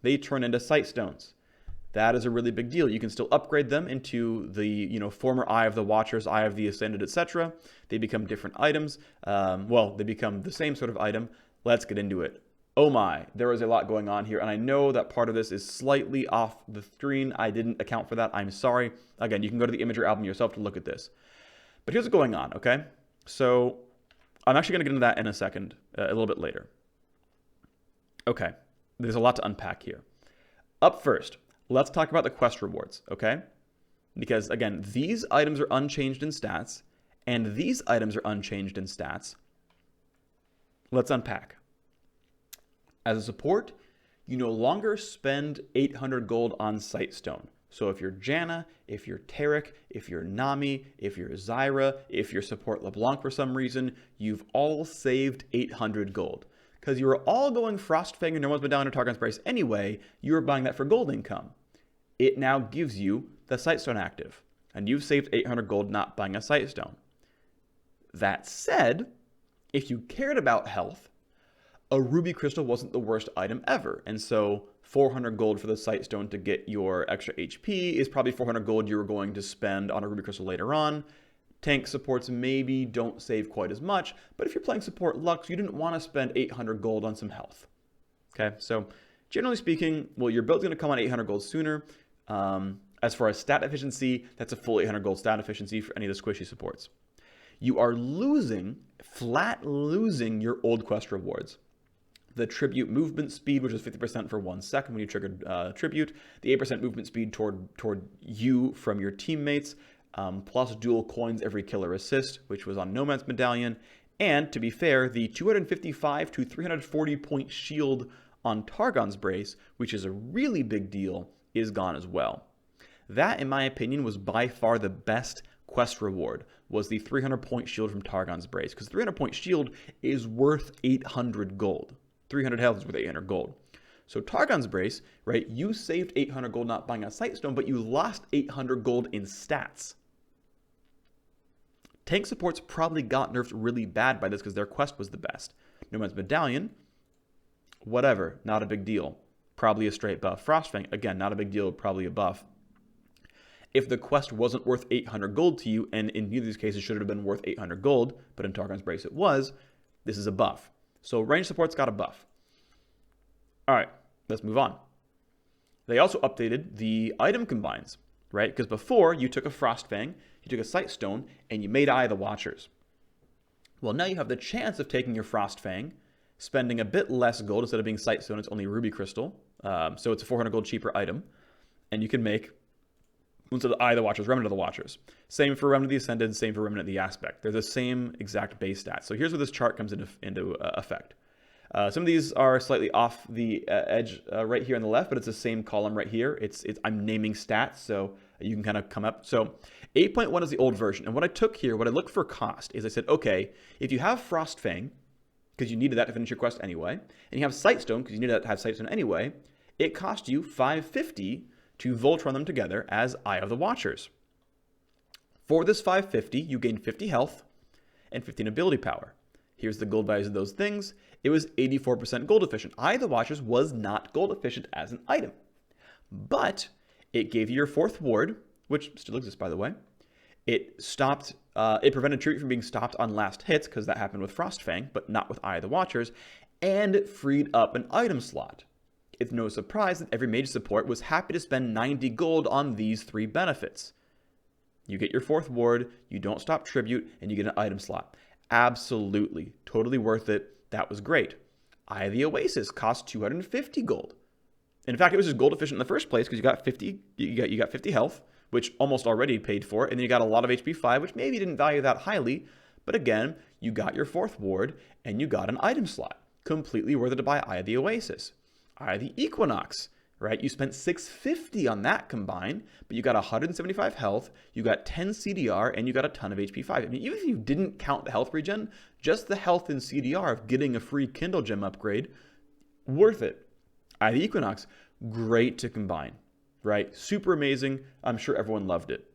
they turn into Sightstones. That is a really big deal. You can still upgrade them into the former Eye of the Watchers, Eye of the Ascended, etc. They become different items. They become the same sort of item. Let's get into it. Oh my, there is a lot going on here, and I know that part of this is slightly off the screen. I didn't account for that. I'm sorry. Again, you can go to the Imager album yourself to look at this. But here's what's going on, okay? So I'm actually going to get into that in a second, a little bit later. Okay, there's a lot to unpack here. Up first, let's talk about the quest rewards, okay? Because, again, these items are unchanged in stats, and these items are unchanged in stats. Let's unpack. As a support, you no longer spend 800 gold on Sightstone. So if you're Janna, if you're Taric, if you're Nami, if you're Zyra, if you're support LeBlanc for some reason, you've all saved 800 gold. Because you were all going Frostfang or Noah's Medallion or Targon's Brace anyway, you were buying that for gold income. It now gives you the Sightstone active, and you've saved 800 gold not buying a Sightstone. That said, if you cared about health, a Ruby Crystal wasn't the worst item ever, and so 400 gold for the Sightstone to get your extra HP is probably 400 gold you were going to spend on a Ruby Crystal later on. Tank supports maybe don't save quite as much, but if you're playing support Lux, you didn't want to spend 800 gold on some health. Okay, so generally speaking, well, your build's going to come on 800 gold sooner. As far as stat efficiency, that's a full 800 gold stat efficiency for any of the squishy supports. You are flat losing your old quest rewards. The tribute movement speed, which is 50% for 1 second when you triggered tribute, the 8% movement speed toward you from your teammates, plus dual coins every killer assist, which was on Nomad's Medallion, and to be fair, the 255 to 340 point shield on Targon's Brace, which is a really big deal, is gone as well. That, in my opinion, was by far the best quest reward, was the 300 point shield from Targon's Brace, because 300 point shield is worth 800 gold. 300 health is worth 800 gold. So Targon's Brace, right, you saved 800 gold not buying a Sightstone, but you lost 800 gold in stats. Tank supports probably got nerfed really bad by this because their quest was the best. Nomad's Medallion, whatever, not a big deal. probably a straight buff. Frostfang, again, not a big deal, probably a buff. If the quest wasn't worth 800 gold to you, and in neither of these cases should it have been worth 800 gold, but in Targon's Brace it was, this is a buff. So range support's got a buff. All right, let's move on. They also updated the item combines, right? Because before, you took a Frostfang, you took a Sightstone, and you made Eye of the Watchers. Well, now you have the chance of taking your Frostfang, spending a bit less gold. Instead of being Sightstone, it's only Ruby Crystal. So it's a 400 gold cheaper item. And you can make, instead of Eye of the Watchers, Remnant of the Watchers. Same for Remnant of the Ascended, same for Remnant of the Aspect. They're the same exact base stats. So here's where this chart comes into effect. Some of these are slightly off the edge right here on the left, but it's the same column right here. I'm naming stats, so you can kind of come up. So 8.1 is the old version. And what I took here, what I looked for cost, is I said, okay, if you have Frostfang, because you needed that to finish your quest anyway, and you have Sightstone, because you needed that to have Sightstone anyway, it cost you 550 to Voltron them together as Eye of the Watchers. For this 550, you gain 50 health and 15 ability power. Here's the gold values of those things. It was 84% gold efficient. Eye of the Watchers was not gold efficient as an item, but it gave you your 4th ward, which still exists, by the way. It stopped. It prevented tribute from being stopped on last hits, because that happened with Frostfang, but not with Eye of the Watchers, and it freed up an item slot. It's no surprise that every mage support was happy to spend 90 gold on these 3 benefits. You get your 4th ward, you don't stop tribute, and you get an item slot. Absolutely, totally worth it. That was great. Eye of the Oasis cost 250 gold. In fact, it was just gold efficient in the first place because you got 50. You got 50 health, which almost already paid for, and then you got a lot of HP 5, which maybe didn't value that highly. But again, you got your 4th ward and you got an item slot. Completely worth it to buy Eye of the Oasis. Eye of the Equinox, right? You spent 650 on that combined, but you got 175 health, you got 10 CDR, and you got a ton of HP 5. I mean, even if you didn't count the health regen, just the health and CDR of getting a free Kindle Gem upgrade, worth it. Eye of the Equinox, great to combine, right? Super amazing. I'm sure everyone loved it.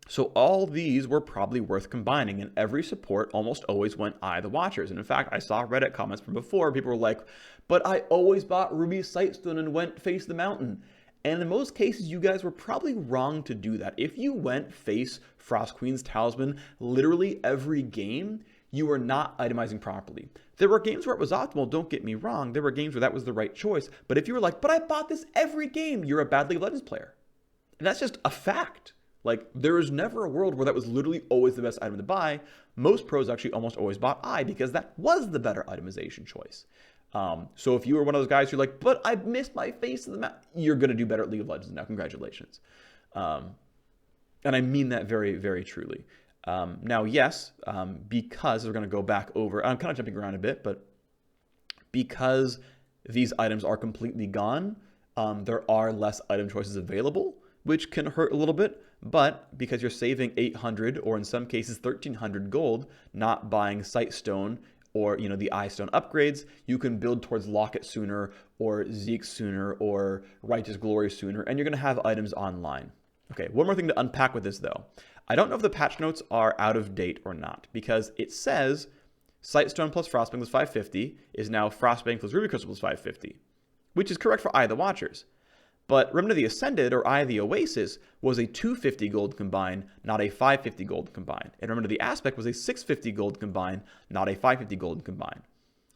So all these were probably worth combining, and every support almost always went Eye of the Watchers. And in fact, I saw Reddit comments from before. People were like, but I always bought Ruby Sightstone and went face the mountain. And in most cases, you guys were probably wrong to do that. If you went face Frost Queen's Talisman literally every game, you were not itemizing properly. There were games where it was optimal, don't get me wrong. There were games where that was the right choice. But if you were like, but I bought this every game, you're a bad League of Legends player. And that's just a fact. Like, there was never a world where that was literally always the best item to buy. Most pros actually almost always bought Eye because that was the better itemization choice. So if you were one of those guys who're like, but I missed my face in the map, you're going to do better at League of Legends now. Congratulations. And I mean that very, very truly. Now, yes, because we're going to go back over, I'm kind of jumping around a bit, but because these items are completely gone, there are less item choices available, which can hurt a little bit. But because you're saving 800 or in some cases 1300 gold, not buying Sightstone or the Eye Stone upgrades, you can build towards Locket sooner or Zeke sooner or Righteous Glory sooner, and you're going to have items online. Okay, one more thing to unpack with this though. I don't know if the patch notes are out of date or not, because it says Sightstone plus Frostbang plus 550 is now Frostbang plus Ruby Crystal plus 550, which is correct for Eye of the Watchers. But Remnant of the Ascended, or Eye of the Oasis, was a 250 gold combine, not a 550 gold combine. And Remnant of the Aspect was a 650 gold combine, not a 550 gold combine.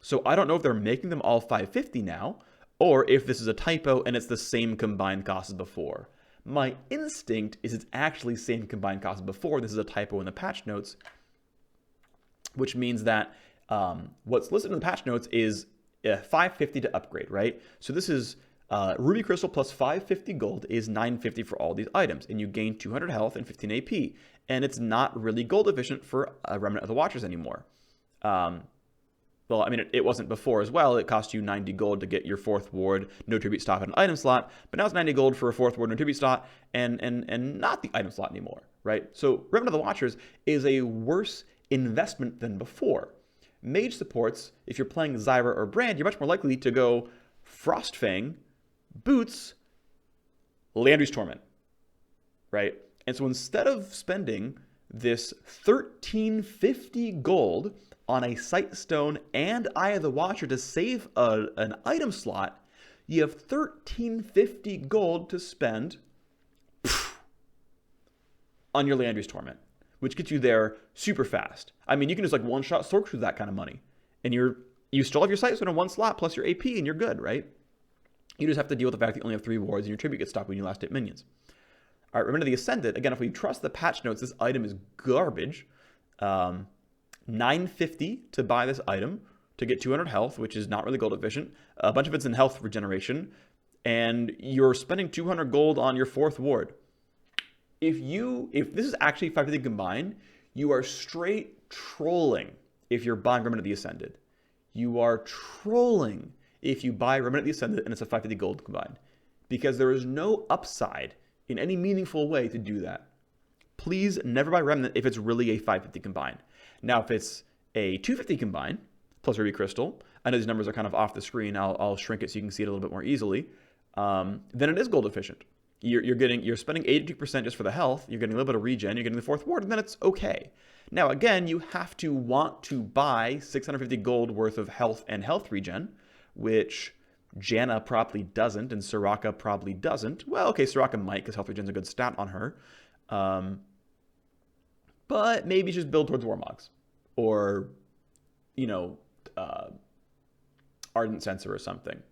So I don't know if they're making them all 550 now, or if this is a typo and it's the same combined cost as before. My instinct is it's actually same combined cost as before. This is a typo in the patch notes, which means that what's listed in the patch notes is 550 to upgrade, right? So this is Ruby Crystal plus 550 gold is 950 for all these items, and you gain 200 health and 15 AP, and it's not really gold efficient for Remnant of the Watchers anymore. Well, I mean, it wasn't before as well. It cost you 90 gold to get your 4th ward, no tribute stop, and an item slot, but now it's 90 gold for a 4th ward, no tribute slot, and not the item slot anymore, right? So Remnant of the Watchers is a worse investment than before. Mage supports, if you're playing Zyra or Brand, you're much more likely to go Frostfang, Boots, Landry's Torment, right? And so instead of spending this 1350 gold on a Sightstone and Eye of the Watcher to save an item slot, you have 1350 gold to spend on your Land Use Torment, which gets you there super fast. I mean, you can just like one-shot Sork through that kind of money. And you still have your Sight Stone in one slot plus your AP and you're good, right? You just have to deal with the fact that you only have 3 wards and your tribute gets stopped when you last hit minions. All right, remember the Ascended. Again, if we trust the patch notes, this item is garbage. 950 to buy this item to get 200 health, which is not really gold efficient. A bunch of it's in health regeneration. And you're spending 200 gold on your 4th ward. If this is actually 550 combined, you are straight trolling if you're buying Remnant of the Ascended. You are trolling if you buy Remnant of the Ascended and it's a 550 gold combined. Because there is no upside in any meaningful way to do that. Please never buy Remnant if it's really a 550 combined. Now, if it's a 250 combined, plus Ruby Crystal, I know these numbers are kind of off the screen, I'll shrink it so you can see it a little bit more easily, then it is gold efficient. You're spending 82% just for the health, you're getting a little bit of regen, you're getting the 4th ward, and then it's okay. Now, again, you have to want to buy 650 gold worth of health and health regen, which Janna probably doesn't, and Soraka probably doesn't. Well, okay, Soraka might, because health regen's a good stat on her. But maybe just build towards Warmogs. Or, you know, Ardent Censer or something.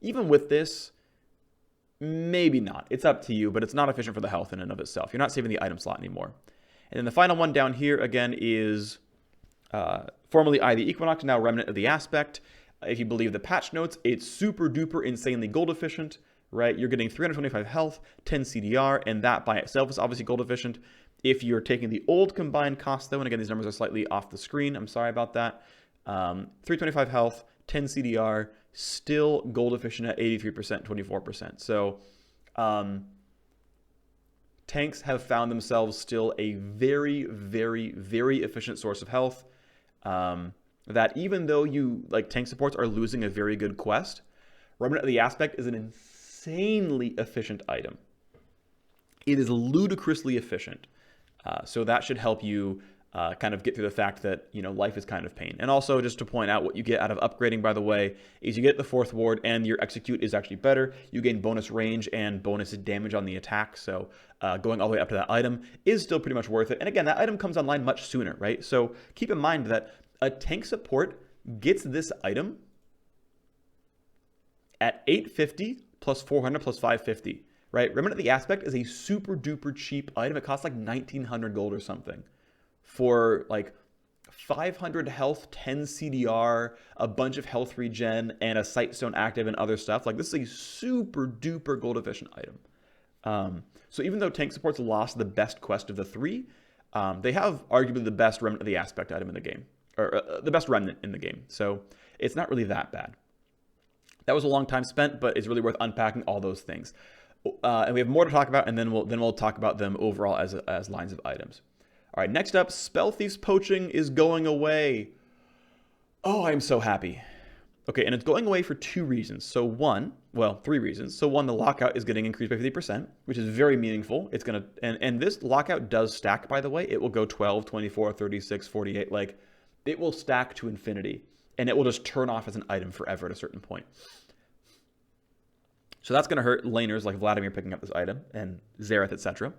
Even with this, maybe not. It's up to you, but it's not efficient for the health in and of itself. You're not saving the item slot anymore. And then the final one down here, again, is formerly Eye of the Equinox, now Remnant of the Aspect. If you believe the patch notes, it's super duper insanely gold efficient, right? You're getting 325 health, 10 CDR, and that by itself is obviously gold efficient. If you're taking the old combined cost, though, and again, these numbers are slightly off the screen, I'm sorry about that, 325 health, 10 CDR, still gold efficient at 83%, 24%. So tanks have found themselves still a very, very, very efficient source of health. That even though tank supports are losing a very good quest, Remnant of the Aspect is an insanely efficient item. It is ludicrously efficient. So that should help you kind of get through the fact that, you know, life is kind of pain. And also, just to point out, what you get out of upgrading, by the way, is you get the 4th ward and your execute is actually better. You gain bonus range and bonus damage on the attack. So going all the way up to that item is still pretty much worth it. And again, that item comes online much sooner, right? So keep in mind that a tank support gets this item at 850 plus 400 plus 550, right? Remnant of the Aspect is a super duper cheap item. It costs like 1900 gold or something for like 500 health, 10 CDR, a bunch of health regen, and a Sight Stone active and other stuff. Like, this is a super duper gold efficient item. So even though tank supports lost the best quest of the 3, they have arguably the best Remnant of the Aspect item in the game. Or the best remnant in the game. So it's not really that bad. That was a long time spent, but it's really worth unpacking all those things. And we have more to talk about, and then we'll talk about them overall as lines of items. All right, next up, Spell Thief's Poaching is going away. Oh, I'm so happy. Okay, and it's going away for 2 reasons. So 3 reasons. So 1, the lockout is getting increased by 50%, which is very meaningful. It's going to, and this lockout does stack, by the way. It will go 12, 24, 36, 48, like, it will stack to infinity, and it will just turn off as an item forever at a certain point. So that's going to hurt laners like Vladimir picking up this item, and Xerath, etc.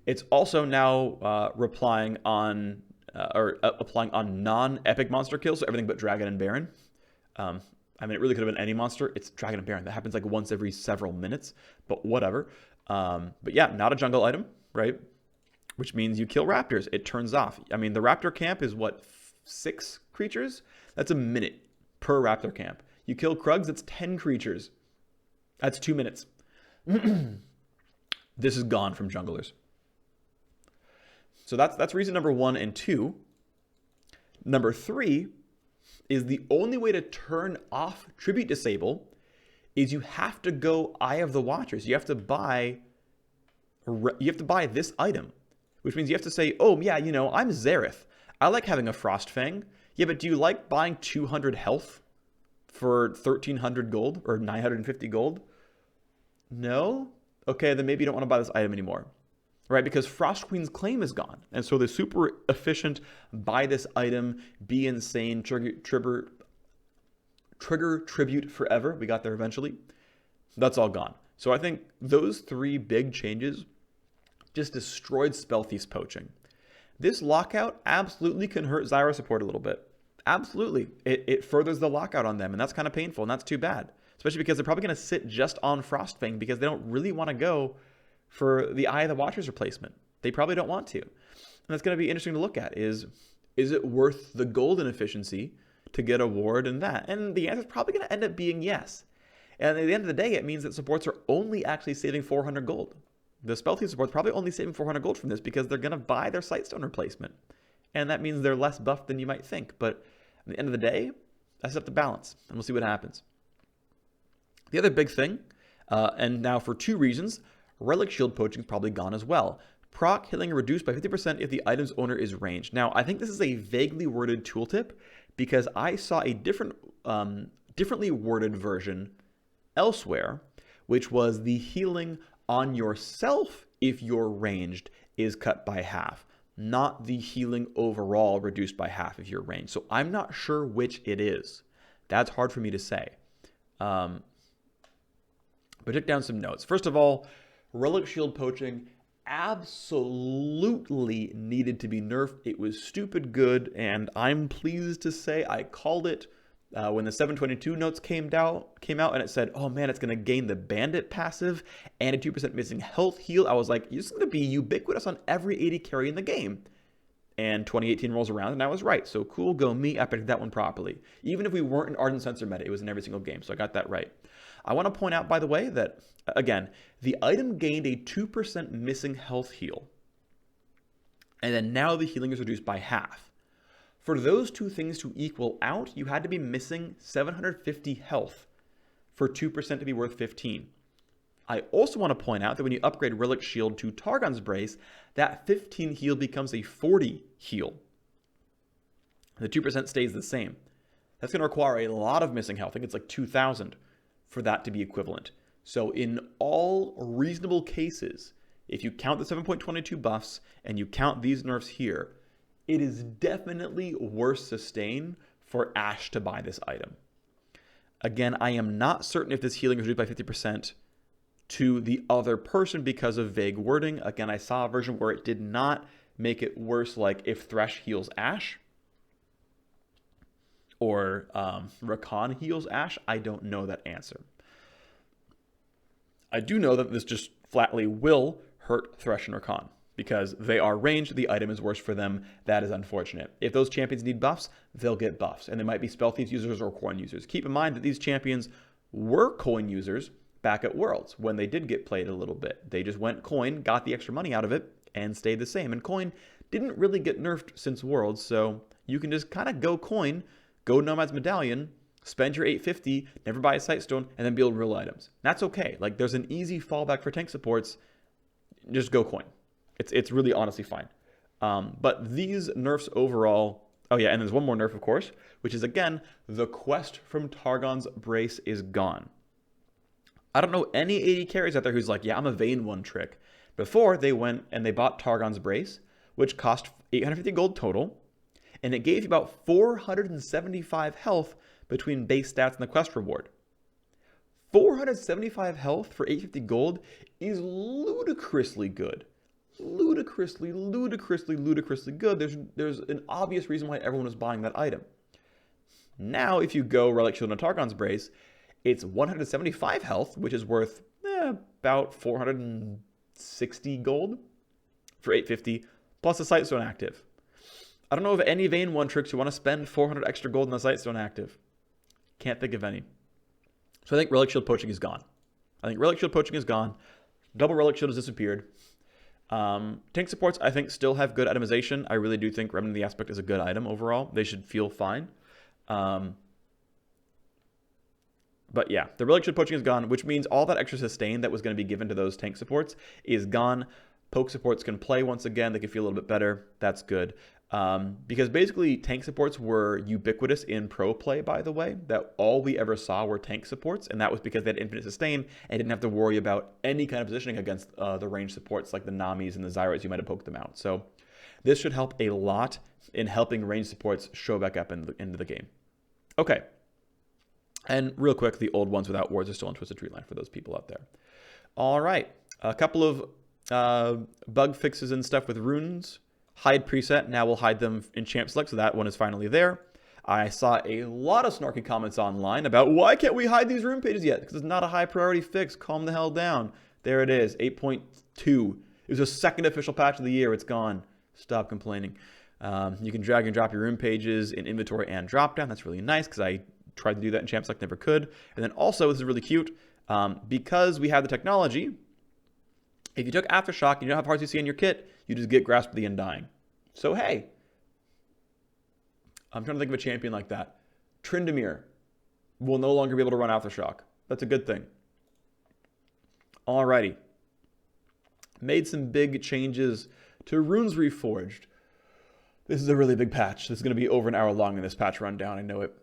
It's also now applying on non-epic monster kills, so everything but Dragon and Baron. I mean, it really could have been any monster. It's Dragon and Baron. That happens like once every several minutes, but whatever. But yeah, not a jungle item, right? Which means you kill raptors. It turns off. I mean, the raptor camp is what, 6 creatures? That's a minute per raptor camp. You kill Krugs, that's 10 creatures. That's 2 minutes. This is gone from junglers. So that's reason number 1 and 2. Number 3 is the only way to turn off Tribute Disable is you have to go Eye of the Watchers. You have to buy this item, which means you have to say, oh yeah, you know, I'm Xerath. I like having a Frost Fang. Yeah, but do you like buying 200 health for 1300 gold or 950 gold? No? Okay, then maybe you don't want to buy this item anymore. Right? Because Frost Queen's claim is gone. And so the super efficient buy this item, be insane, trigger tribute forever. We got there eventually. That's all gone. So I think those three big changes just destroyed Spell Thief's poaching. This lockout absolutely can hurt Zyra support a little bit. Absolutely. It furthers the lockout on them, and that's kind of painful, and that's too bad. Especially because they're probably going to sit just on Frostfang because they don't really want to go for the Eye of the Watcher's replacement. They probably don't want to. And that's going to be interesting to look at. Is it worth the golden efficiency to get a ward and that? And the answer is probably going to end up being yes. And at the end of the day, it means that supports are only actually saving 400 gold. The Spell Thief support's probably only saving 400 gold from this because they're going to buy their Sightstone replacement. And that means they're less buffed than you might think. But at the end of the day, that's up to balance, and we'll see what happens. The other big thing, and now for two reasons, Relic Shield poaching is probably gone as well. Proc healing reduced by 50% if the item's owner is ranged. Now, I think this is a vaguely worded tooltip because I saw a differently worded version elsewhere, which was the healing on yourself if you're ranged is cut by half, not the healing overall reduced by half if you're ranged. So I'm not sure which it is. That's hard for me to say. But took down some notes. First of all, Relic Shield poaching absolutely needed to be nerfed. It was stupid good, and I'm pleased to say I called it when the 722 notes came out, and it said, oh man, it's going to gain the Bandit passive and a 2% missing health heal. I was like, it's going to be ubiquitous on every 80 carry in the game. And 2018 rolls around, and I was right. So cool, go me. I picked that one properly. Even if we weren't in Ardent Sensor meta, it was in every single game, so I got that right. I want to point out, by the way, that, again, the item gained a 2% missing health heal. And then now the healing is reduced by half. For those two things to equal out, you had to be missing 750 health for 2% to be worth 15. I also want to point out that when you upgrade Relic Shield to Targon's Brace, that 15 heal becomes a 40 heal. The 2% stays the same. That's going to require a lot of missing health. I think it's like 2,000 for that to be equivalent. So in all reasonable cases, if you count the 7.22 buffs and you count these nerfs here, it is definitely worth sustain for Ashe to buy this item. Again, I am not certain if this healing is reduced by 50% to the other person because of vague wording. Again, I saw a version where it did not make it worse, like if Thresh heals Ashe or Rakan heals Ashe. I don't know that answer. I do know that this just flatly will hurt Thresh and Rakan because they are ranged. The item is worse for them. That is unfortunate. If those champions need buffs, they'll get buffs. And they might be Spell Thief users or coin users. Keep in mind that these champions were coin users back at Worlds when they did get played a little bit. They just went coin, got the extra money out of it, and stayed the same. And coin didn't really get nerfed since Worlds, so you can just kind of go coin, go Nomad's Medallion, spend your 850, never buy a Sightstone, and then build real items. That's okay. Like, there's an easy fallback for tank supports. Just go coin. It's really honestly fine. But these nerfs overall... Oh yeah, and there's one more nerf, of course, which is, again, the quest from Targon's Brace is gone. I don't know any 80 carries out there who's like, yeah, I'm a Vayne one trick. Before, they went and they bought Targon's Brace, which cost 850 gold total, and it gave you about 475 health between base stats and the quest reward. 475 health for 850 gold is ludicrously good. Ludicrously good. There's an obvious reason why everyone was buying that item. Now, if you go Relic Shield and Targon's Brace, it's 175 health, which is worth about 460 gold for 850, plus a Sightstone active. I don't know of any Vayne one tricks who want to spend 400 extra gold on a Sightstone active. Can't think of any. So I think Relic Shield poaching is gone. Double Relic Shield has disappeared. Tank supports, I think, still have good itemization. I really do think Remnant of the Aspect is a good item overall. They should feel fine. But yeah, the Relic Shield poaching is gone, which means all that extra sustain that was going to be given to those tank supports is gone. Poke supports can play once again. They can feel a little bit better. That's good. Because basically tank supports were ubiquitous in pro play, by the way, that all we ever saw were tank supports, and that was because they had infinite sustain and didn't have to worry about any kind of positioning against the range supports like the Namis and the Zyras. You might have poked them out. So this should help a lot in helping range supports show back up into the game. Okay. And real quick, the old ones without wards are still in Twisted Treeline for those people out there. All right, a couple of bug fixes and stuff with runes. Hide preset, now we'll hide them in Champ Select, so that one is finally there. I saw a lot of snarky comments online about why can't we hide these rune pages yet? Because it's not a high priority fix. Calm the hell down. There it is, 8.2. It was the second official patch of the year. It's gone. Stop complaining. You can drag and drop your rune pages in inventory and drop down. That's really nice because I tried to do that in Champ Select, never could. And then also, this is really cute, because we have the technology, if you took Aftershock and you don't have Hearts CC in your kit, you just get Grasp of the Undying. So hey, I'm trying to think of a champion like that. Tryndamere will no longer be able to run Aftershock. That's a good thing. Alrighty. Made some big changes to Runes Reforged. This is a really big patch. This is going to be over an hour long in this patch rundown. I know it.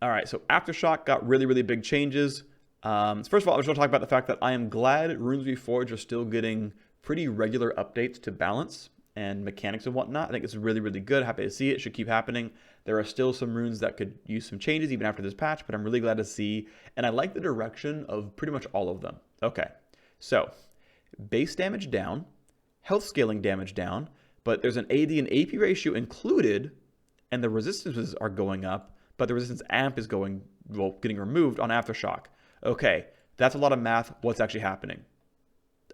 Alright, so Aftershock got really, really big changes. First of all, I was going to talk about the fact that I am glad Runes Reforged are still getting pretty regular updates to balance and mechanics and whatnot. I think it's really, really good. Happy to see it. Should keep happening. There are still some runes that could use some changes even after this patch, but I'm really glad to see. And I like the direction of pretty much all of them. Okay, so base damage down, health scaling damage down, but there's an AD and AP ratio included, and the resistances are going up, but the resistance amp is getting removed on Aftershock. Okay, that's a lot of math. What's actually happening?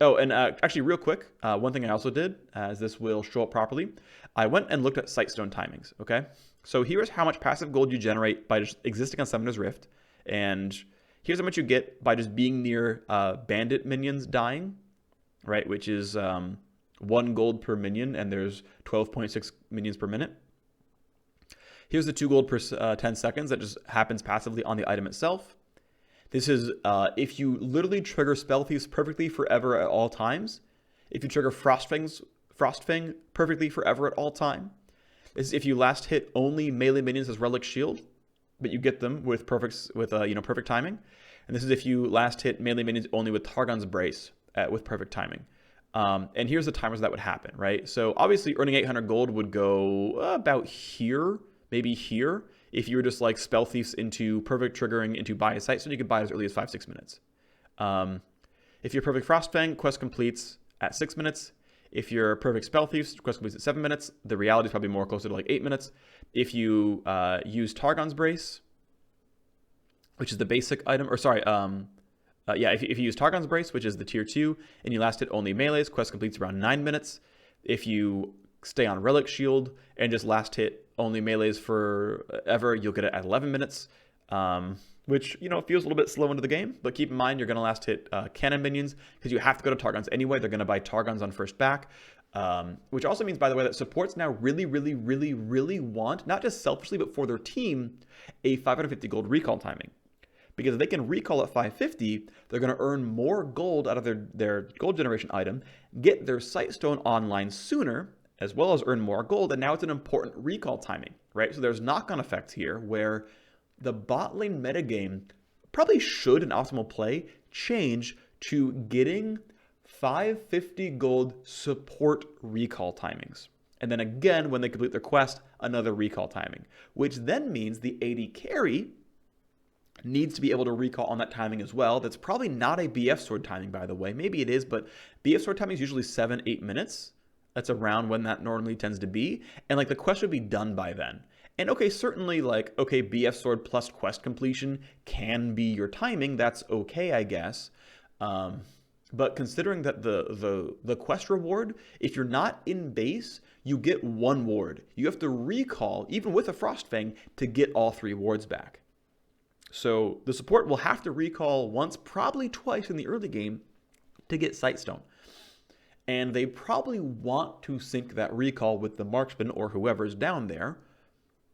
Oh, and actually real quick, one thing I also did, as this will show up properly, I went and looked at Sightstone timings, okay? So here's how much passive gold you generate by just existing on Summoner's Rift, and here's how much you get by just being near bandit minions dying, right, which is 1 gold per minion, and there's 12.6 minions per minute. Here's the 2 gold per 10 seconds that just happens passively on the item itself. This is if you literally trigger Spell Thieves perfectly forever at all times. If you trigger Frostfang perfectly forever at all time. This is if you last hit only melee minions as Relic Shield, but you get them with perfect timing. And this is if you last hit melee minions only with Targon's Brace with perfect timing. And here's the timers that would happen, right? So obviously earning 800 gold would go about here, maybe here. If you were just like Spell Thieves into perfect triggering into buy a Sightstone, you could buy as early as 5-6 minutes. If you're perfect Frostfang, quest completes at 6 minutes. If you're perfect Spell Thieves, quest completes at 7 minutes. The reality is probably more closer to like 8 minutes. If you use Targon's Brace, which is the basic item, or sorry, if you use Targon's Brace, which is the tier 2, and you last hit only melees, quest completes around 9 minutes. If you stay on Relic Shield and just last hit only melees forever, you'll get it at 11 minutes, which, feels a little bit slow into the game, but keep in mind you're going to last hit cannon minions because you have to go to Targon's anyway. They're going to buy Targon's on first back, which also means, by the way, that supports now really, really, really, really want, not just selfishly, but for their team, a 550 gold recall timing. Because if they can recall at 550, they're going to earn more gold out of their gold generation item, get their Sightstone online sooner, as well as earn more gold, and now it's an important recall timing, right? So there's knock-on effects here where the bot lane metagame probably should, in optimal play, change to getting 550 gold support recall timings. And then again, when they complete their quest, another recall timing, which then means the AD carry needs to be able to recall on that timing as well. That's probably not a BF sword timing, by the way. Maybe it is, but BF sword timing is usually 7-8 minutes. That's around when that normally tends to be. And the quest would be done by then. And okay, certainly BF sword plus quest completion can be your timing. That's okay, I guess. But considering that the quest reward, if you're not in base, you get 1 ward. You have to recall, even with a Frostfang, to get all 3 wards back. So the support will have to recall once, probably twice in the early game to get Sightstone. And they probably want to sync that recall with the marksman or whoever's down there,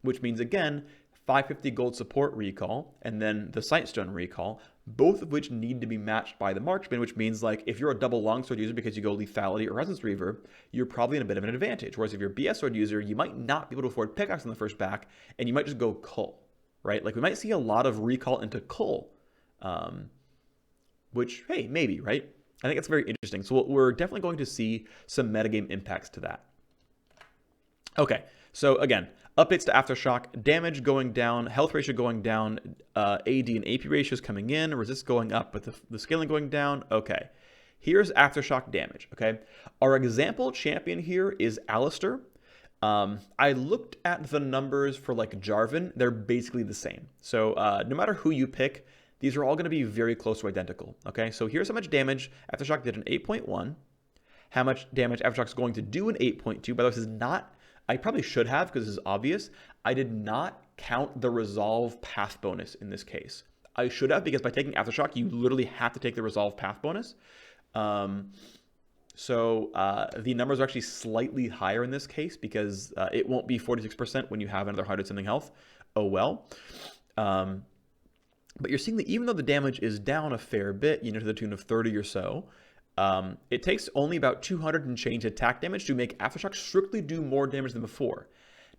which means, again, 550 gold support recall and then the Sightstone recall, both of which need to be matched by the marksman, which means if you're a double longsword user because you go lethality or Resonance Reaver, you're probably in a bit of an advantage. Whereas if you're a BS sword user, you might not be able to afford pickaxe on the first back, and you might just go cull, right? We might see a lot of recall into cull, which, hey, maybe, right? I think that's very interesting. So we're definitely going to see some metagame impacts to that. Okay, so again, Updates to Aftershock, damage going down, health ratio going down, AD and AP ratios coming in, resist going up, but the scaling going down. Okay, here's Aftershock damage, okay? Our example champion here is Alistair. I looked at the numbers for like Jarvan. They're basically the same. So no matter who you pick, these are all going to be very close to identical, okay? So here's how much damage Aftershock did in 8.1, how much damage Aftershock's going to do in 8.2. By the way, this is not, I probably should have because this is obvious. I did not count the Resolve path bonus in this case. I should have, because by taking Aftershock, you literally have to take the Resolve path bonus. So the numbers are actually slightly higher in this case because it won't be 46% when you have another 100-something health. Oh well. But you're seeing that even though the damage is down a fair bit, to the tune of 30 or so, it takes only about 200 and change attack damage to make Aftershock strictly do more damage than before.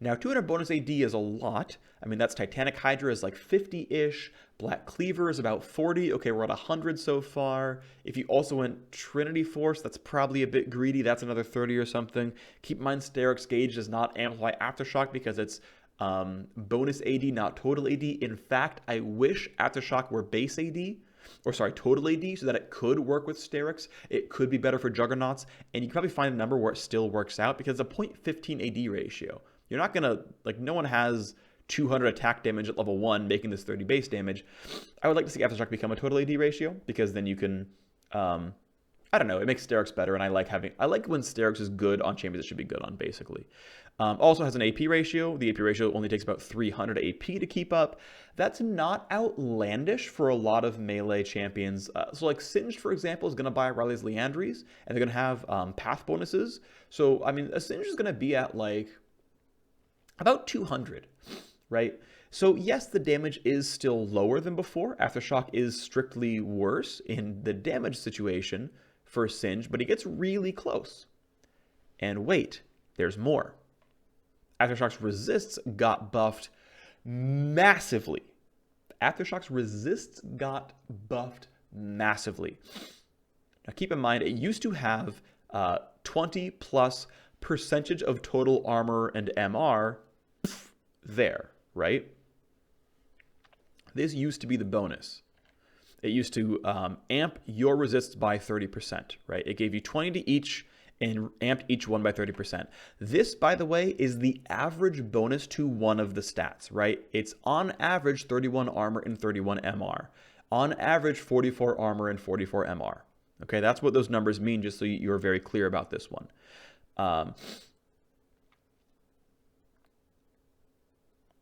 Now, 200 bonus AD is a lot. I mean, that's Titanic Hydra is like 50-ish. Black Cleaver is about 40. Okay, we're at 100 so far. If you also went Trinity Force, that's probably a bit greedy. That's another 30 or something. Keep in mind, Steric's Gauge does not amplify Aftershock because it's bonus AD, not total AD. In fact, I wish Aftershock were base AD, or sorry, total AD, so that it could work with Steric's. It could be better for Juggernauts, and you can probably find a number where it still works out because it's a 0.15 AD ratio. You're not gonna, like, no one has 200 attack damage at level 1 making this 30 base damage. I would like to see Aftershock become a total AD ratio because then you can, I don't know, it makes Steric's better, and I like when Steric's is good on champions it should be good on, basically. Also has an AP ratio. The AP ratio only takes about 300 AP to keep up. That's not outlandish for a lot of melee champions. So like Singed, for example, is going to buy Riley's Liandry's, and they're going to have path bonuses. So, I mean, a Singed is going to be at like about 200, right? So yes, the damage is still lower than before. Aftershock is strictly worse in the damage situation for Singed, but he gets really close. And wait, there's more. Aftershock's resists got buffed massively. Aftershock's resists got buffed massively. Now keep in mind, it used to have 20+% of total armor and MR there, right? This used to be the bonus. It used to amp your resists by 30%, right? It gave you 20 to each and amped each one by 30%. This, by the way, is the average bonus to one of the stats, right? It's on average 31 armor and 31 MR. On average 44 armor and 44 MR. Okay, that's what those numbers mean, just so you're very clear about this one.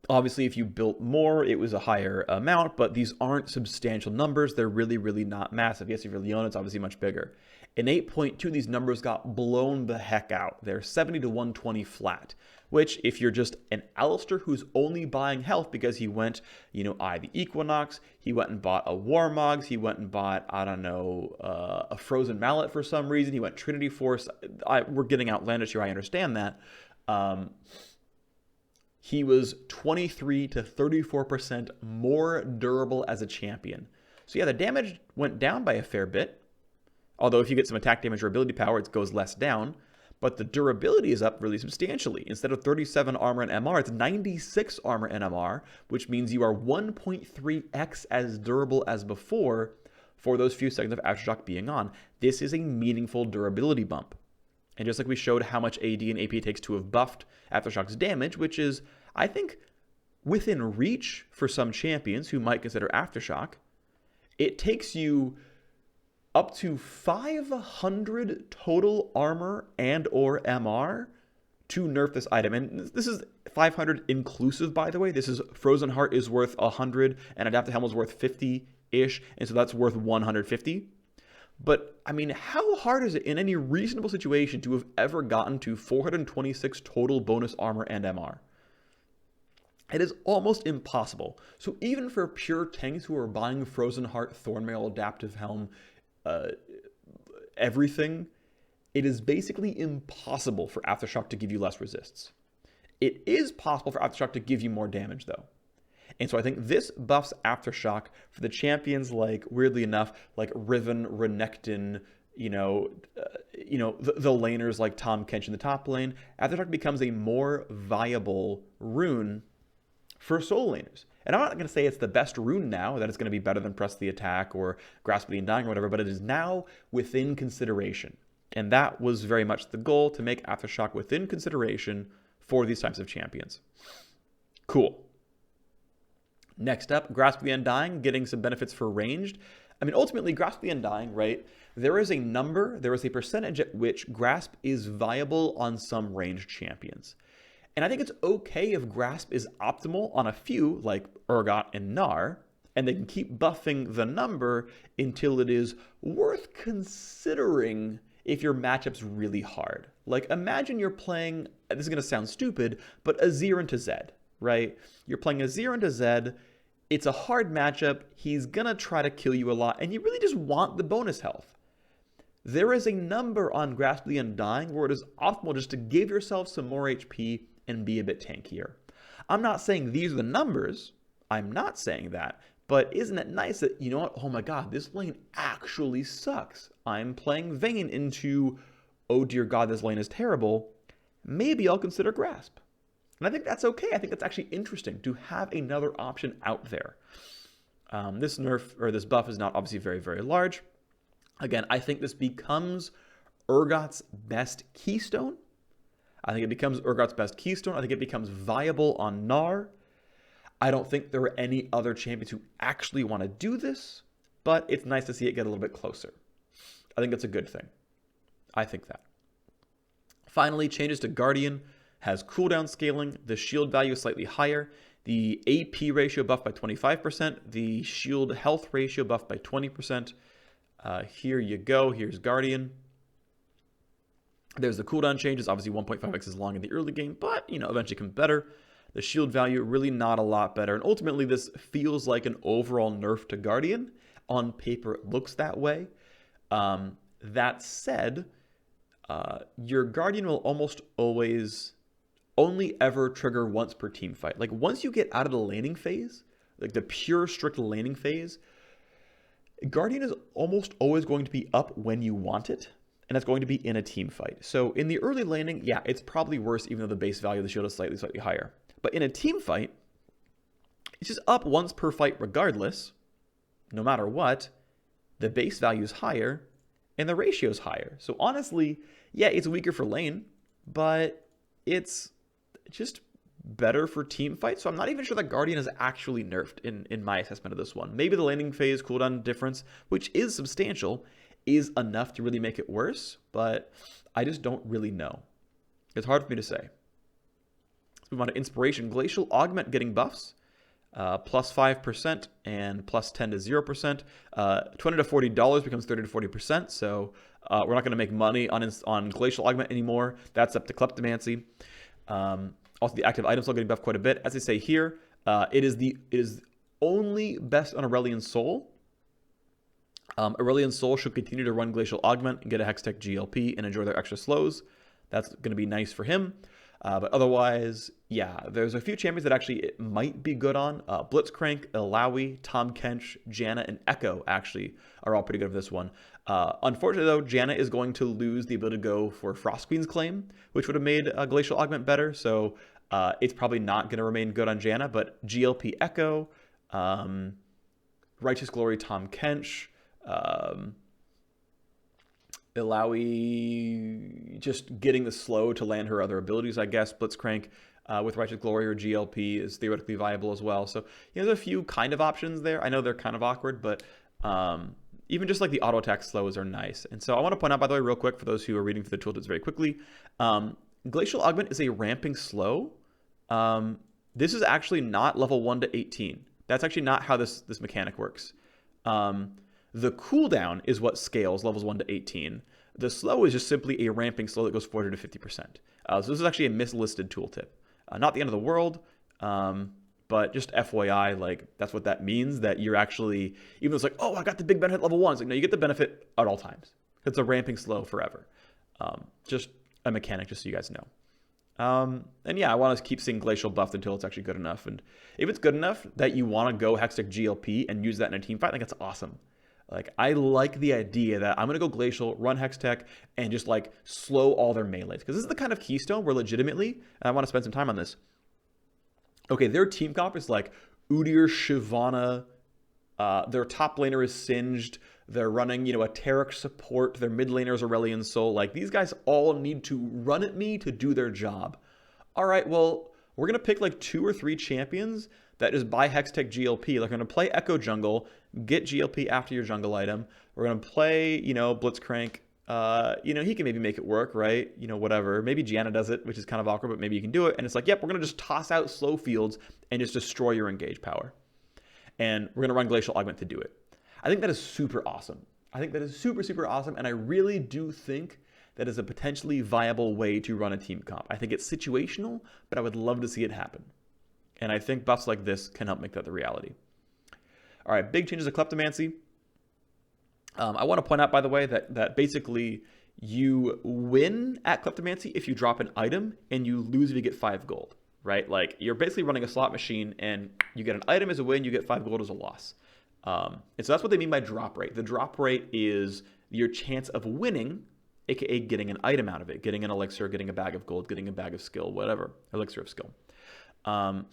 Obviously, if you built more, it was a higher amount, but these aren't substantial numbers. They're really, really not massive. Yes, if you're Leona, it's obviously much bigger. In 8.2, these numbers got blown the heck out. They're 70 to 120 flat, which if you're just an Alistair who's only buying health because he went, Eye the Equinox, he went and bought a Warmogs, he went and bought, I don't know, a Frozen Mallet for some reason, he went Trinity Force. We're getting outlandish here, I understand that. He was 23 to 34% more durable as a champion. So yeah, the damage went down by a fair bit. Although if you get some attack damage or ability power, it goes less down. But the durability is up really substantially. Instead of 37 armor and MR, it's 96 armor and MR, which means you are 1.3x as durable as before for those few seconds of Aftershock being on. This is a meaningful durability bump. And just like we showed how much AD and AP it takes to have buffed Aftershock's damage, which is, I think, within reach for some champions who might consider Aftershock, it takes you up to 500 total armor and or MR to nerf this item. And this is 500 inclusive, by the way. This is Frozen Heart is worth 100 and Adaptive Helm is worth 50-ish, and so that's worth 150. But, I mean, how hard is it in any reasonable situation to have ever gotten to 426 total bonus armor and MR? It is almost impossible. So even for pure tanks who are buying Frozen Heart, Thornmail, Adaptive Helm, everything, it is basically impossible for Aftershock to give you less resists. It is possible for Aftershock to give you more damage, though. And so I think this buffs Aftershock for the champions like, weirdly enough, like Riven, Renekton, the laners like Tahm Kench in the top lane. Aftershock becomes a more viable rune for solo laners. And I'm not going to say it's the best rune now, that it's going to be better than Press the Attack or Grasp the Undying or whatever, but it is now within consideration. And that was very much the goal, to make Aftershock within consideration for these types of champions. Cool. Next up, Grasp the Undying, getting some benefits for ranged. I mean, ultimately, Grasp the Undying, right? There is a percentage at which Grasp is viable on some ranged champions. And I think it's okay if Grasp is optimal on a few, like Urgot and Gnar, and they can keep buffing the number until it is worth considering if your matchup's really hard. Like, imagine you're playing, this is going to sound stupid, but Azir into Zed, right? You're playing Azir into Zed, it's a hard matchup, he's going to try to kill you a lot, and you really just want the bonus health. There is a number on Grasp the Undying where it is optimal just to give yourself some more HP and be a bit tankier. I'm not saying these are the numbers, I'm not saying that, but isn't it nice that, you know what, oh my god, this lane actually sucks. I'm playing Vayne into, oh dear god, this lane is terrible, maybe I'll consider Grasp. And I think that's okay. I think that's actually interesting to have another option out there. This nerf, or this buff, is not obviously very, very large. Again, I think this becomes Urgot's best keystone. I think it becomes Urgot's best keystone. I think it becomes viable on Gnar. I don't think there are any other champions who actually want to do this, but it's nice to see it get a little bit closer. I think that's a good thing. I think that. Finally, changes to Guardian. Has cooldown scaling. The shield value is slightly higher. The AP ratio buffed by 25%. The shield health ratio buffed by 20%. Here you go. Here's Guardian. There's the cooldown changes. Obviously 1.5x is long in the early game, but eventually comes better. The shield value, really not a lot better. And ultimately, this feels like an overall nerf to Guardian. On paper, it looks that way. That said, your Guardian will almost always only ever trigger once per team fight. Like, once you get out of the laning phase, like the pure strict laning phase, Guardian is almost always going to be up when you want it, and it's going to be in a team fight. So in the early laning, yeah, it's probably worse, even though the base value of the shield is slightly higher. But in a team fight, it's just up once per fight regardless, no matter what. The base value is higher, and the ratio is higher. So honestly, yeah, it's weaker for lane, but it's just better for team fights. So I'm not even sure that Guardian is actually nerfed in my assessment of this one. Maybe the laning phase cooldown difference, which is substantial, is enough to really make it worse, but I just don't really know. It's hard for me to say. Let's move on to Inspiration. Glacial Augment getting buffs. Plus 5% and plus 10 to 0%. $20 to $40 becomes 30 to 40%. So we're not going to make money on Glacial Augment anymore. That's up to Kleptomancy. Also, the active item still getting buffed quite a bit. As I say here, it is only best on Aurelion Soul. Aurelion Soul should continue to run Glacial Augment and get a Hextech GLP and enjoy their extra slows. That's going to be nice for him. But otherwise, yeah, there's a few champions that actually it might be good on. Blitzcrank, Illaoi, Tahm Kench, Janna, and Echo actually are all pretty good for this one. Unfortunately, though, Janna is going to lose the ability to go for Frost Queen's Claim, which would have made Glacial Augment better. So it's probably not going to remain good on Janna, but GLP Echo, Righteous Glory Tahm Kench, Illaoi just getting the slow to land her other abilities, I guess. Blitzcrank with Righteous Glory or GLP is theoretically viable as well. So there's a few kind of options there. I know they're kind of awkward, but even just like the auto attack slows are nice. And so I want to point out, by the way, real quick, for those who are reading through the tooltips very quickly, Glacial Augment is a ramping slow. This is actually not level 1 to 18. That's actually not how this mechanic works. The cooldown is what scales levels 1 to 18. The slow is just simply a ramping slow that goes 40 to 50%. So this is actually a mislisted tooltip. Not the end of the world, but just FYI, like, that's what that means, that you're actually, even though it's like, oh, I got the big benefit level 1. It's like, no, you get the benefit at all times. It's a ramping slow forever. Just a mechanic, just so you guys know. And yeah, I want to keep seeing Glacial buffed until it's actually good enough. And if it's good enough that you want to go Hextech GLP and use that in a team fight, I think that's awesome. Like, I like the idea that I'm going to go Glacial, run Hextech, and just, like, slow all their melees. Because this is the kind of keystone where legitimately, and I want to spend some time on this. Okay, their team comp is, like, Udyr, Shyvana, their top laner is Singed, they're running, you know, a Taric support, their mid laner is Aurelion Sol. Like, these guys all need to run at me to do their job. All right, well, we're going to pick, like, 2 or 3 champions that just buy Hextech GLP. They're going to play Echo Jungle, get GLP after your jungle item. We're going to play, you know, Blitzcrank. You know, he can maybe make it work, right? You know, whatever. Maybe Gianna does it, which is kind of awkward, but maybe you can do it. And it's like, yep, we're going to just toss out slow fields and just destroy your engage power. And we're going to run Glacial Augment to do it. I think that is super awesome. I think that is super, super awesome. And I really do think that is a potentially viable way to run a team comp. I think it's situational, but I would love to see it happen. And I think buffs like this can help make that the reality. All right, big changes to Kleptomancy. I want to point out, by the way, that basically you win at Kleptomancy if you drop an item, and you lose if you get 5 gold, right? Like, you're basically running a slot machine, and you get an item as a win, you get 5 gold as a loss. And so that's what they mean by drop rate. The drop rate is your chance of winning, aka getting an item out of it, getting an elixir, getting a bag of gold, getting a bag of skill, whatever, elixir of skill. I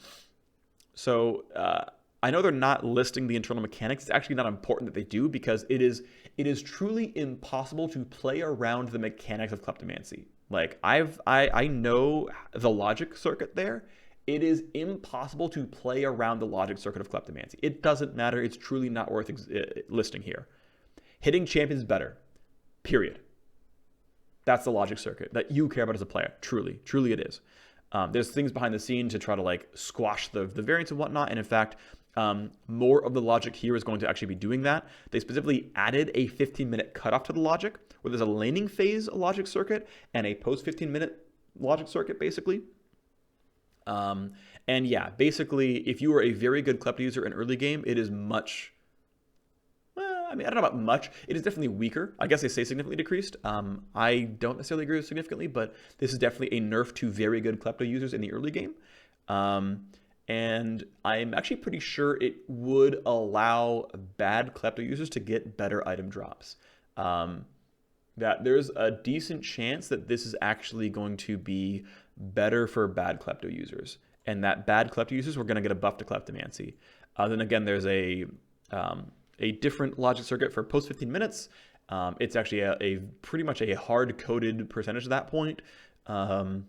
know they're not listing the internal mechanics. It's actually not important that they do, because it is truly impossible to play around the mechanics of Kleptomancy. Like, I know the logic circuit there. It is impossible to play around the logic circuit of Kleptomancy. It doesn't matter. It's truly not worth listing here. Hitting champions better, period. That's the logic circuit that you care about as a player. Truly, truly it is. There's things behind the scenes to try to, like, squash the variance and whatnot. And in fact, more of the logic here is going to actually be doing that. They specifically added a 15-minute cutoff to the logic, where there's a laning phase logic circuit and a post 15-minute logic circuit, basically. And yeah, basically, if you are a very good Klepto user in early game, it is much... I mean, I don't know about much. It is definitely weaker. I guess they say significantly decreased. I don't necessarily agree with significantly, but this is definitely a nerf to very good Klepto users in the early game. And I'm actually pretty sure it would allow bad Klepto users to get better item drops. That there's a decent chance that this is actually going to be better for bad Klepto users, and that bad Klepto users were going to get a buff to Kleptomancy. Then again, there's a different logic circuit for post 15 minutes. It's actually a pretty much a hard-coded percentage at that point. And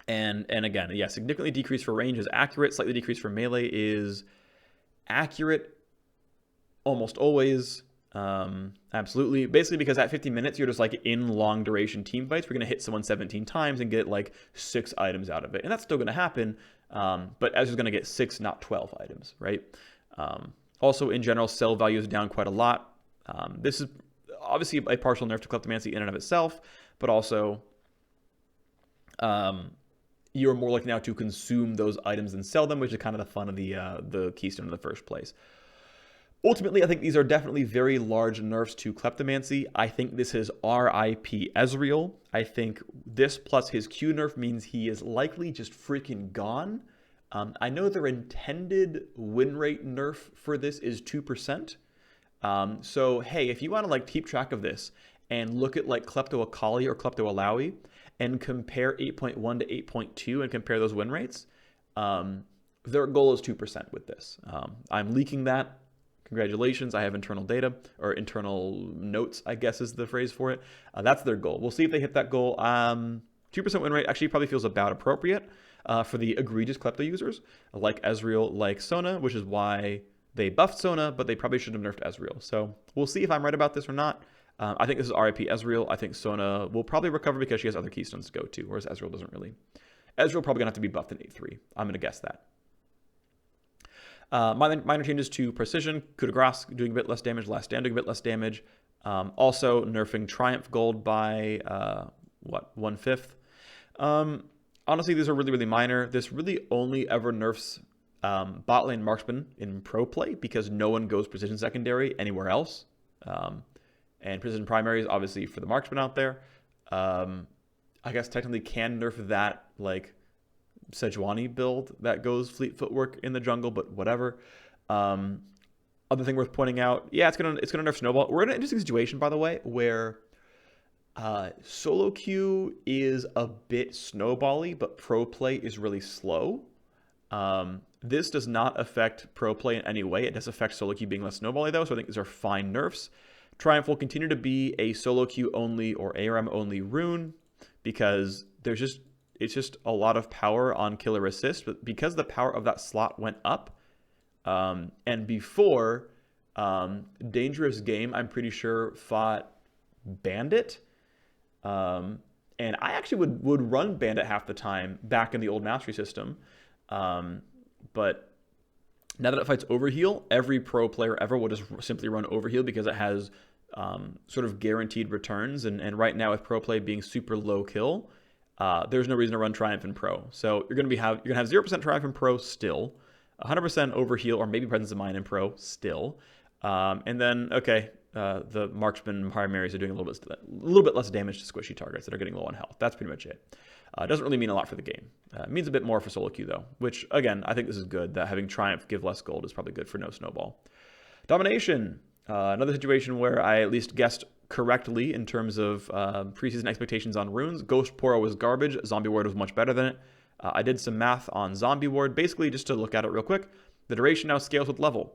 again, yeah, significantly decreased for range is accurate. Slightly decreased for melee is accurate almost always. Absolutely. Basically, because at 15 minutes, you're just like in long duration team fights. We're going to hit someone 17 times and get like 6 items out of it. And that's still going to happen. But Ezreal's going to get 6, not 12 items, right? Also, in general, sell value is down quite a lot. This is obviously a partial nerf to Kleptomancy in and of itself, but also you're more likely now to consume those items than sell them, which is kind of the fun of the keystone in the first place. Ultimately, I think these are definitely very large nerfs to Kleptomancy. I think this is RIP Ezreal. I think this plus his Q nerf means he is likely just freaking gone. I know their intended win rate nerf for this is 2%. So, hey, if you want to like keep track of this and look at like Klepto Akali or Klepto Alawi and compare 8.1 to 8.2 and compare those win rates, their goal is 2% with this. I'm leaking that. Congratulations, I have internal data, or internal notes, I guess is the phrase for it. That's their goal. We'll see if they hit that goal. 2% win rate actually probably feels about appropriate for the egregious Klepto users, like Ezreal, like Sona, which is why they buffed Sona, but they probably should have nerfed Ezreal. So we'll see if I'm right about this or not. I think this is RIP Ezreal. I think Sona will probably recover because she has other keystones to go to, whereas Ezreal doesn't really. Ezreal probably going to have to be buffed in 8-3. I'm going to guess that. Minor changes to Precision, Coup de Grace doing a bit less damage, Last Stand doing a bit less damage. Also nerfing Triumph Gold by, 1/5. Honestly, these are really, really minor. This really only ever nerfs bot lane Marksman in pro play because no one goes Precision Secondary anywhere else. And Precision Primary is obviously for the Marksman out there. I guess technically can nerf that, like, Sejuani build that goes Fleet Footwork in the jungle, but whatever. Other thing worth pointing out, yeah, it's gonna nerf Snowball. We're in an interesting situation, by the way, where solo queue is a bit snowbally, but pro play is really slow. This does not affect pro play in any way. It does affect solo queue being less snowbally, though, so I think these are fine nerfs. Triumph will continue to be a solo queue only or ARM only rune because it's just a lot of power on killer assist, but because the power of that slot went up, and before, Dangerous Game, I'm pretty sure, fought Bandit. And I actually would run Bandit half the time back in the old Mastery system. But now that it fights Overheal, every pro player ever will just simply run Overheal because it has sort of guaranteed returns. And right now, with pro play being super low kill, there's no reason to run Triumph in Pro. So you're gonna have 0% Triumph in Pro still, 100% Overheal or maybe Presence of Mind in Pro still, and then the Marksman primaries are doing a little bit less damage to squishy targets that are getting low on health. That's pretty much it. It doesn't really mean a lot for the game. It means a bit more for solo queue though, which again I think this is good. That having Triumph give less gold is probably good for no snowball. Domination, another situation where I at least guessed correctly in terms of preseason expectations on runes. Ghost Poro was garbage. Zombie Ward was much better than it. I did some math on Zombie Ward, basically just to look at it real quick. The duration now scales with level.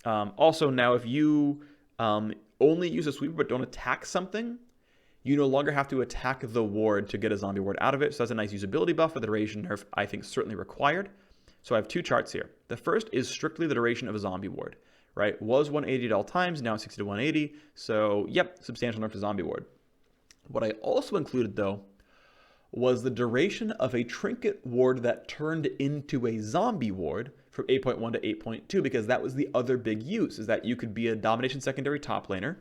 Also now, if you only use a sweeper but don't attack something, you no longer have to attack the ward to get a Zombie Ward out of it. So that's a nice usability buff. For the duration nerf, I think certainly required. So I have two charts here. The first is strictly the duration of a Zombie Ward. Right, was 180 at all times, now 60 to 180. So, yep, substantial nerf to Zombie Ward. What I also included, though, was the duration of a Trinket Ward that turned into a Zombie Ward from 8.1 to 8.2, because that was the other big use, is that you could be a Domination secondary top laner,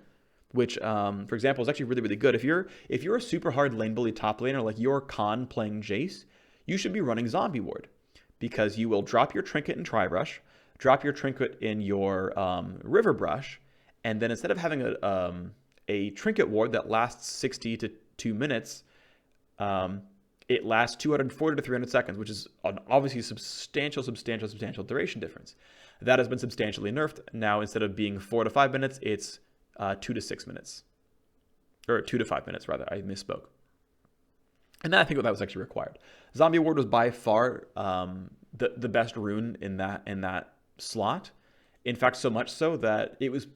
which, for example, is actually really, really good. If you're a super hard lane bully top laner, like you're Khan playing Jace, you should be running Zombie Ward, because you will drop your Trinket and Tri-Brush, drop your Trinket in your River Brush, and then instead of having a Trinket Ward that lasts 60 to 2 minutes, it lasts 240 to 300 seconds, which is an obviously substantial duration difference. That has been substantially nerfed. Now, instead of being 4 to 5 minutes, it's 2 to 6 minutes. Or 2 to 5 minutes, rather. I misspoke. And then I think that was actually required. Zombie Ward was by far the best rune in that slot. In fact, so much so that it was,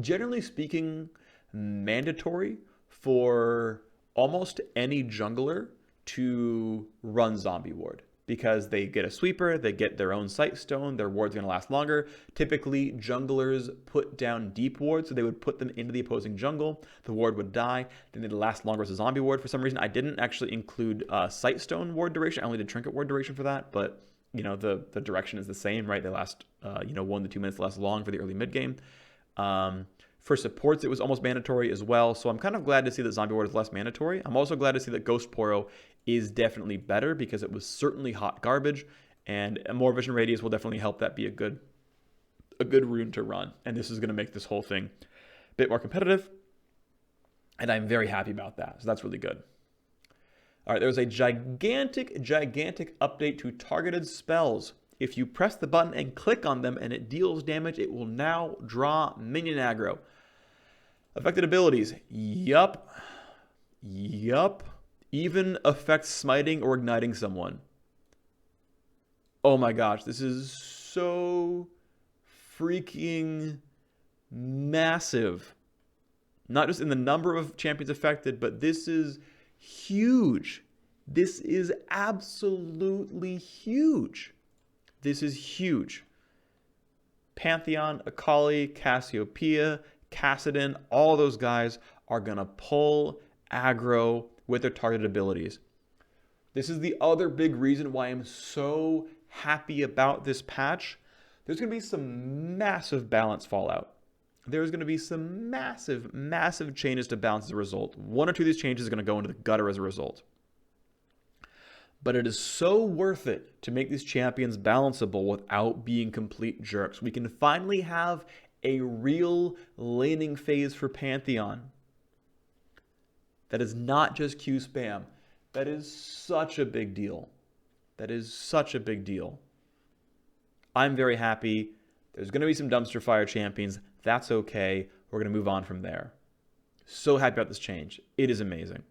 generally speaking, mandatory for almost any jungler to run Zombie Ward, because they get a sweeper, they get their own sight stone, their ward's going to last longer. Typically, junglers put down deep wards, so they would put them into the opposing jungle. The ward would die, then they'd last longer as a Zombie Ward. For some reason, I didn't actually include sight stone ward duration. I only did Trinket Ward duration for that, but the direction is the same, right? They last 1 to 2 minutes less long for the early mid game. For supports, it was almost mandatory as well. So I'm kind of glad to see that Zombie Ward is less mandatory. I'm also glad to see that Ghost Poro is definitely better, because it was certainly hot garbage, and a more vision radius will definitely help that be a good rune to run. And this is going to make this whole thing a bit more competitive, and I'm very happy about that. So that's really good. All right, there's a gigantic update to targeted spells. If you press the button and click on them and it deals damage, it will now draw minion aggro. Affected abilities. Yup. Even affects smiting or igniting someone. Oh my gosh, this is so freaking massive. Not just in the number of champions affected, but this is huge. This is absolutely huge. This is huge. Pantheon, Akali, Cassiopeia, Kassadin, all those guys are going to pull aggro with their targeted abilities. This is the other big reason why I'm so happy about this patch. There's going to be some massive balance fallout. There's going to be some massive changes to balance as a result. 1 or 2 of these changes are going to go into the gutter as a result. But it is so worth it to make these champions balanceable without being complete jerks. We can finally have a real laning phase for Pantheon that is not just Q spam. That is such a big deal. I'm very happy There's going to be some dumpster fire champions. That's okay. We're going to move on from there. So happy about this change. It is amazing.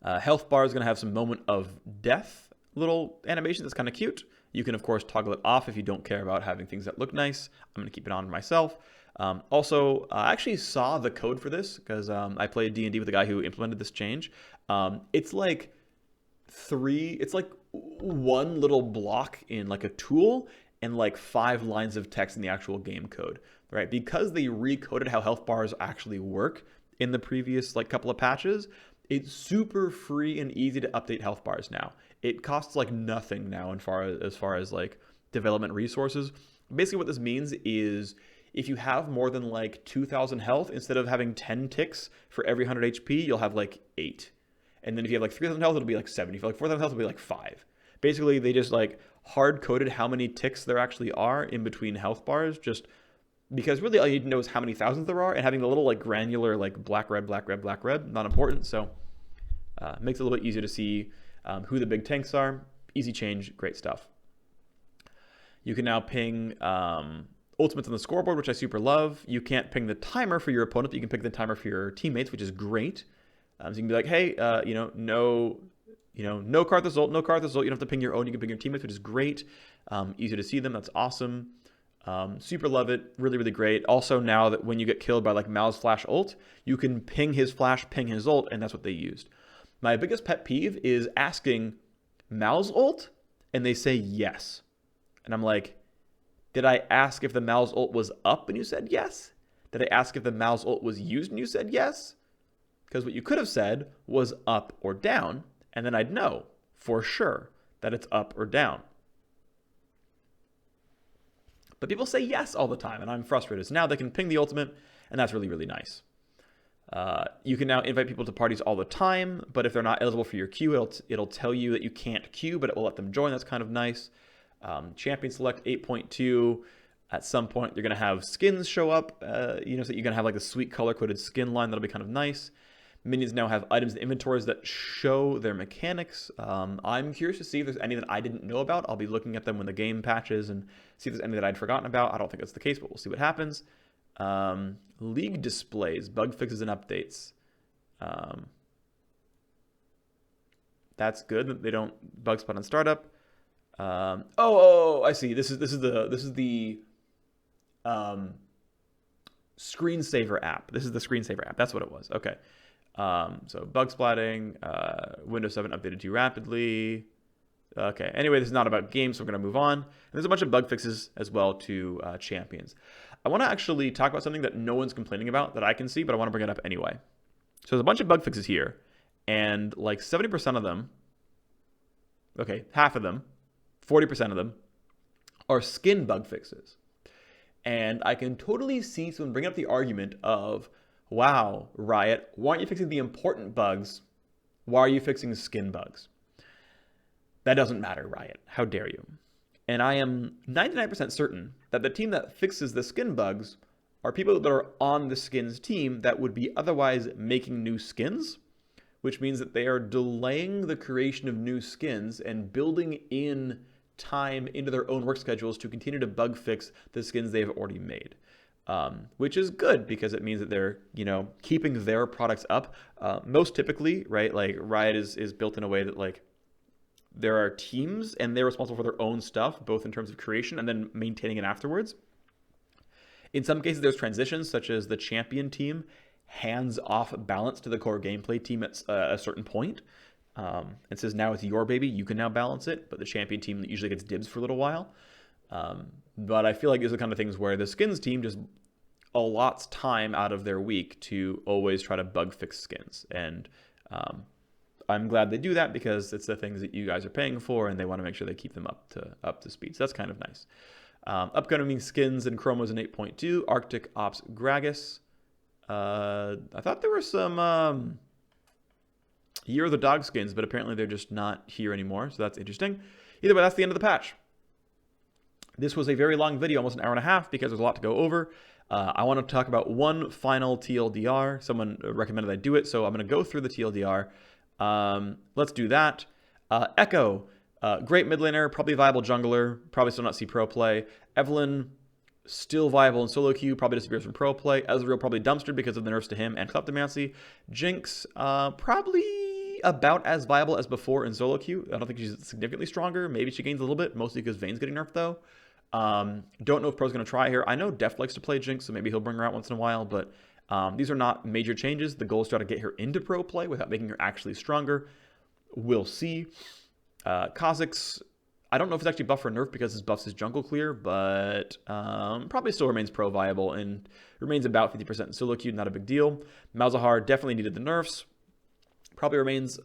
Health bar is going to have some moment of death little animation that's kind of cute. You can, of course, toggle it off if you don't care about having things that look nice. I'm going to keep it on myself. Also, I actually saw the code for this because I played D&D with the guy who implemented this change. It's like one little block in like a tool and like 5 lines of text in the actual game code, right? Because they recoded how health bars actually work in the previous like couple of patches, it's super free and easy to update health bars now. It costs like nothing now as far as like development resources. Basically what this means is if you have more than like 2,000 health, instead of having 10 ticks for every 100 HP, you'll have like 8. And then if you have like 3,000 health, it'll be like 7. If you have like 4,000 health, it'll be like 5. Basically, they just like hard-coded how many ticks there actually are in between health bars, just because really all you need to know is how many thousands there are, and having the little like granular like black, red, black, red, black, red, not important. So makes it a little bit easier to see who the big tanks are. Easy change, great stuff. You can now ping ultimates on the scoreboard, which I super love. You can't ping the timer for your opponent, but you can pick the timer for your teammates, which is great. So you can be like, hey, no Karthus ult, no Karthus ult. You don't have to ping your own. You can ping your teammates, which is great. Easy to see them. That's awesome. Super love it. Really, really great. Also, now that when you get killed by like Mal's flash ult, you can ping his flash, ping his ult, and that's what they used. My biggest pet peeve is asking Mal's ult, and they say yes. And I'm like, did I ask if the Mal's ult was up and you said yes? Did I ask if the Mal's ult was used and you said yes? Because what you could have said was up or down, and then I'd know for sure that it's up or down. But people say yes all the time, and I'm frustrated. So now they can ping the ultimate, and that's really, really nice. You can now invite people to parties all the time, but if they're not eligible for your queue, it'll tell you that you can't queue, but it will let them join. That's kind of nice. Champion Select 8.2. At some point, you're going to have skins show up, so that you're going to have like a sweet color-coded skin line. That'll be kind of nice. Minions now have items and inventories that show their mechanics. I'm curious to see if there's any that I didn't know about. I'll be looking at them when the game patches and see if there's any that I'd forgotten about. I don't think that's the case, but we'll see what happens. League displays, bug fixes and updates. That's good that they don't bug spot on startup. I see. This is the screensaver app. This is the screensaver app. That's what it was. Okay. So bug splatting, Windows 7 updated too rapidly. Okay. Anyway, this is not about games, so we're going to move on. And there's a bunch of bug fixes as well to champions. I want to actually talk about something that no one's complaining about that I can see, but I want to bring it up anyway. So there's a bunch of bug fixes here, and like 70% of them, okay, half of them, 40% of them are skin bug fixes. And I can totally see someone bring up the argument of, wow, Riot, why aren't you fixing the important bugs? Why are you fixing skin bugs? That doesn't matter, Riot. How dare you? And I am 99% certain that the team that fixes the skin bugs are people that are on the skins team that would be otherwise making new skins, which means that they are delaying the creation of new skins and building in time into their own work schedules to continue to bug fix the skins they've already made. Which is good because it means that they're, keeping their products up. Most typically, right, like Riot is built in a way that like there are teams and they're responsible for their own stuff, both in terms of creation and then maintaining it afterwards. In some cases, there's transitions, such as the champion team hands off balance to the core gameplay team at a certain point. And says, now it's your baby, you can now balance it, but the champion team usually gets dibs for a little while. But I feel like these are the kind of things where the skins team just allots time out of their week to always try to bug fix skins. And I'm glad they do that because it's the things that you guys are paying for, and they want to make sure they keep them up to speed. So that's kind of nice. Upcoming skins and chromos in 8.2, Arctic Ops Gragas. I thought there were some Year of the Dog skins, but apparently they're just not here anymore, so that's interesting. Either way, that's the end of the patch. This was a very long video, almost an hour and a half, because there's a lot to go over. I want to talk about one final TLDR. Someone recommended I do it, so I'm going to go through the TLDR. Let's do that. Echo. Great mid laner, probably viable jungler, probably still not see pro play. Evelynn, still viable in solo queue, probably disappears from pro play. Ezreal probably dumpstered because of the nerfs to him and Kleptomancy. Jinx, probably about as viable as before in solo queue. I don't think she's significantly stronger. Maybe she gains a little bit, mostly because Vayne's getting nerfed though. Don't know if Pro's going to try here. I know Def likes to play Jinx, so maybe he'll bring her out once in a while, but these are not major changes. The goal is to try to get her into pro play without making her actually stronger. We'll see. Kha'Zix, I don't know if it's actually buff or nerf because his buffs is jungle clear, but probably still remains pro viable and remains about 50% in solo queue, not a big deal. Malzahar definitely needed the nerfs. Probably remains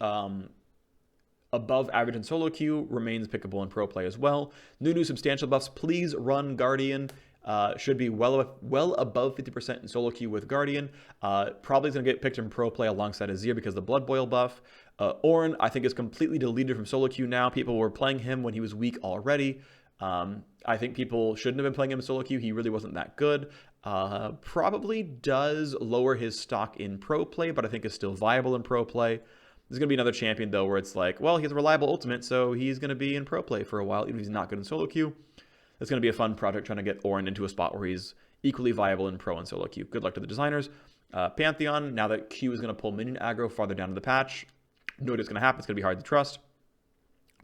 above average in solo queue, remains pickable in pro play as well. Nunu substantial buffs, please run Guardian. Should be well above 50% in solo queue with Guardian. Probably is going to get picked in pro play alongside Azir because of the Blood Boil buff. Ornn, I think, is completely deleted from solo queue now. People were playing him when he was weak already. I think people shouldn't have been playing him in solo queue. He really wasn't that good. Probably does lower his stock in pro play, but I think is still viable in pro play. There's going to be another champion, though, where it's like, well, he has a reliable ultimate, so he's going to be in pro play for a while, even if he's not good in solo queue. It's going to be a fun project trying to get Ornn into a spot where he's equally viable in pro and solo queue. Good luck to the designers. Pantheon, now that Q is going to pull minion aggro farther down in the patch, no idea what's going to happen. It's going to be hard to trust.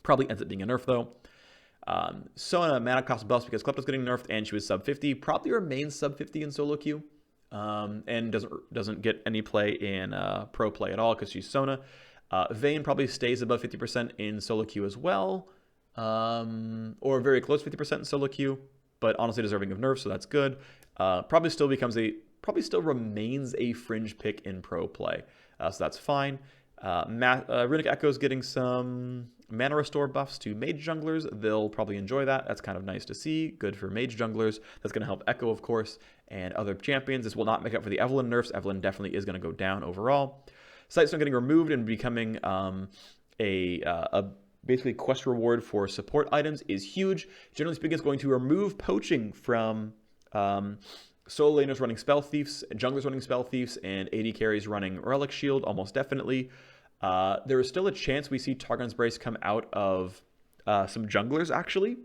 Probably ends up being a nerf, though. Sona, mana cost buffs because Klepto's getting nerfed and she was sub 50. Probably remains sub 50 in solo queue. And doesn't get any play in pro play at all because she's Sona. Vayne probably stays above 50% in solo queue as well. Or very close to 50% in solo queue, but honestly deserving of nerfs, so that's good. Probably still remains a fringe pick in pro play, so that's fine. Runic Echo's getting some mana restore buffs to mage junglers. They'll probably enjoy that. That's kind of nice to see. Good for mage junglers. That's going to help Echo, of course, and other champions. This will not make up for the Evelynn nerfs. Evelynn definitely is going to go down overall. Sightstone getting removed and becoming a basically quest reward for support items is huge. Generally speaking, it's going to remove poaching from solo laners running Spell Thieves, junglers running Spell Thieves, and AD carries running Relic Shield, almost definitely. There is still a chance we see Targon's Brace come out of some junglers, actually,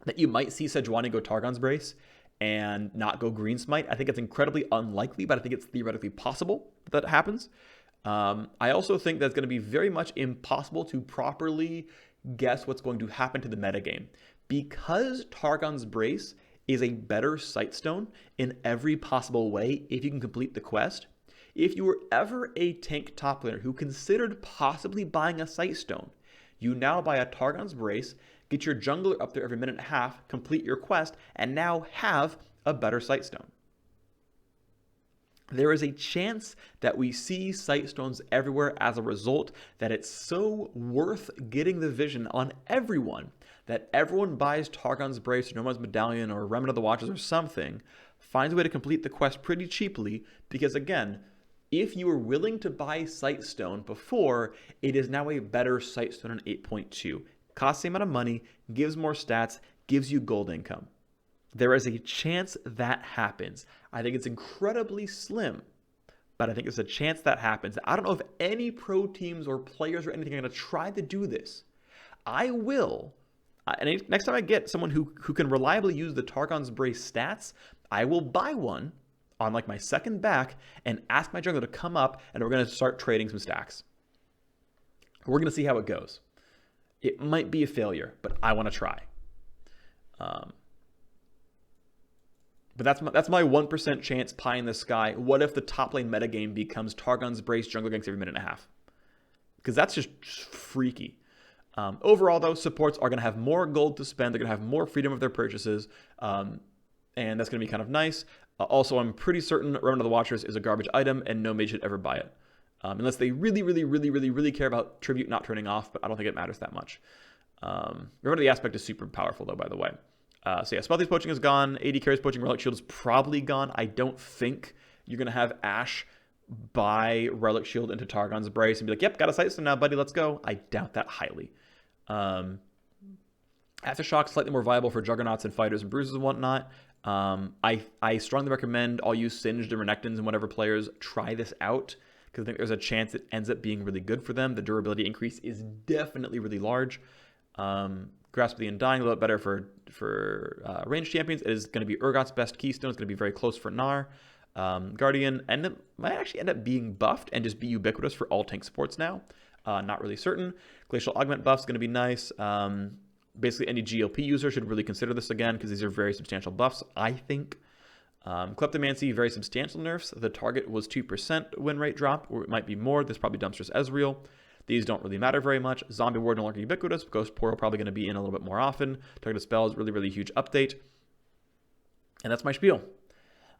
that you might see Sejuani go Targon's Brace and not go Green Smite. I think it's incredibly unlikely, but I think it's theoretically possible that happens. I also think that's going to be very much impossible to properly guess what's going to happen to the metagame. Because Targon's Brace is a better Sightstone in every possible way if you can complete the quest, if you were ever a tank top laner who considered possibly buying a Sightstone, you now buy a Targon's Brace, get your jungler up there every minute and a half, complete your quest, and now have a better Sightstone. There is a chance that we see Sightstones everywhere as a result, that it's so worth getting the vision on everyone that everyone buys Targon's Brace or Nomad's Medallion or Remnant of the Watchers or something, finds a way to complete the quest pretty cheaply, because again, if you were willing to buy Sightstone before, it is now a better Sightstone in 8.2. Costs the same amount of money, gives more stats, gives you gold income. There is a chance that happens. I think it's incredibly slim, but I think there's a chance that happens. I don't know if any pro teams or players or anything are going to try to do this. I will. And next time I get someone who can reliably use the Targon's Brace stats, I will buy one on like my second back and ask my jungler to come up, and we're going to start trading some stacks. We're going to see how it goes. It might be a failure, but I want to try. But that's my 1% chance pie in the sky. What if the top lane metagame becomes Targon's Brace jungler ganks every minute and a half? Because that's just freaky. Overall, though, supports are going to have more gold to spend. They're going to have more freedom of their purchases. And that's going to be kind of nice. Also, I'm pretty certain Remnant of the Watchers is a garbage item, and no mage should ever buy it. Unless they really care about Tribute not turning off, but I don't think it matters that much. Remember, the aspect is super powerful, though, by the way. So yeah, Spell Thieves poaching is gone. AD carries poaching, Relic Shield is probably gone. I don't think you're going to have Ashe buy Relic Shield into Targon's Brace and be like, yep, got a Sightstone now, buddy, let's go. I doubt that highly. Aftershock, slightly more viable for Juggernauts and Fighters and Bruises and whatnot. I strongly recommend all you Singed and Renekton's and whatever players try this out, because I think there's a chance it ends up being really good for them. The durability increase is definitely really large. Grasp of the Undying, a little bit better for ranged champions. It is going to be Urgot's best keystone. It's going to be very close for Gnar. Guardian might actually end up being buffed and just be ubiquitous for all tank supports now. Not really certain. Glacial Augment buff's going to be nice. Basically, any GLP user should really consider this again because these are very substantial buffs, I think. Kleptomancy, very substantial nerfs. The target was 2% win rate drop, or it might be more. This probably Dumpster's Ezreal. These don't really matter very much. Zombie Ward no longer ubiquitous. Ghost Portal probably going to be in a little bit more often. Targeted Spells, really, really huge update. And that's my spiel.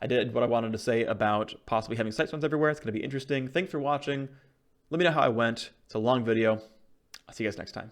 I did what I wanted to say about possibly having sight stones everywhere. It's going to be interesting. Thanks for watching. Let me know how I went. It's a long video. I'll see you guys next time.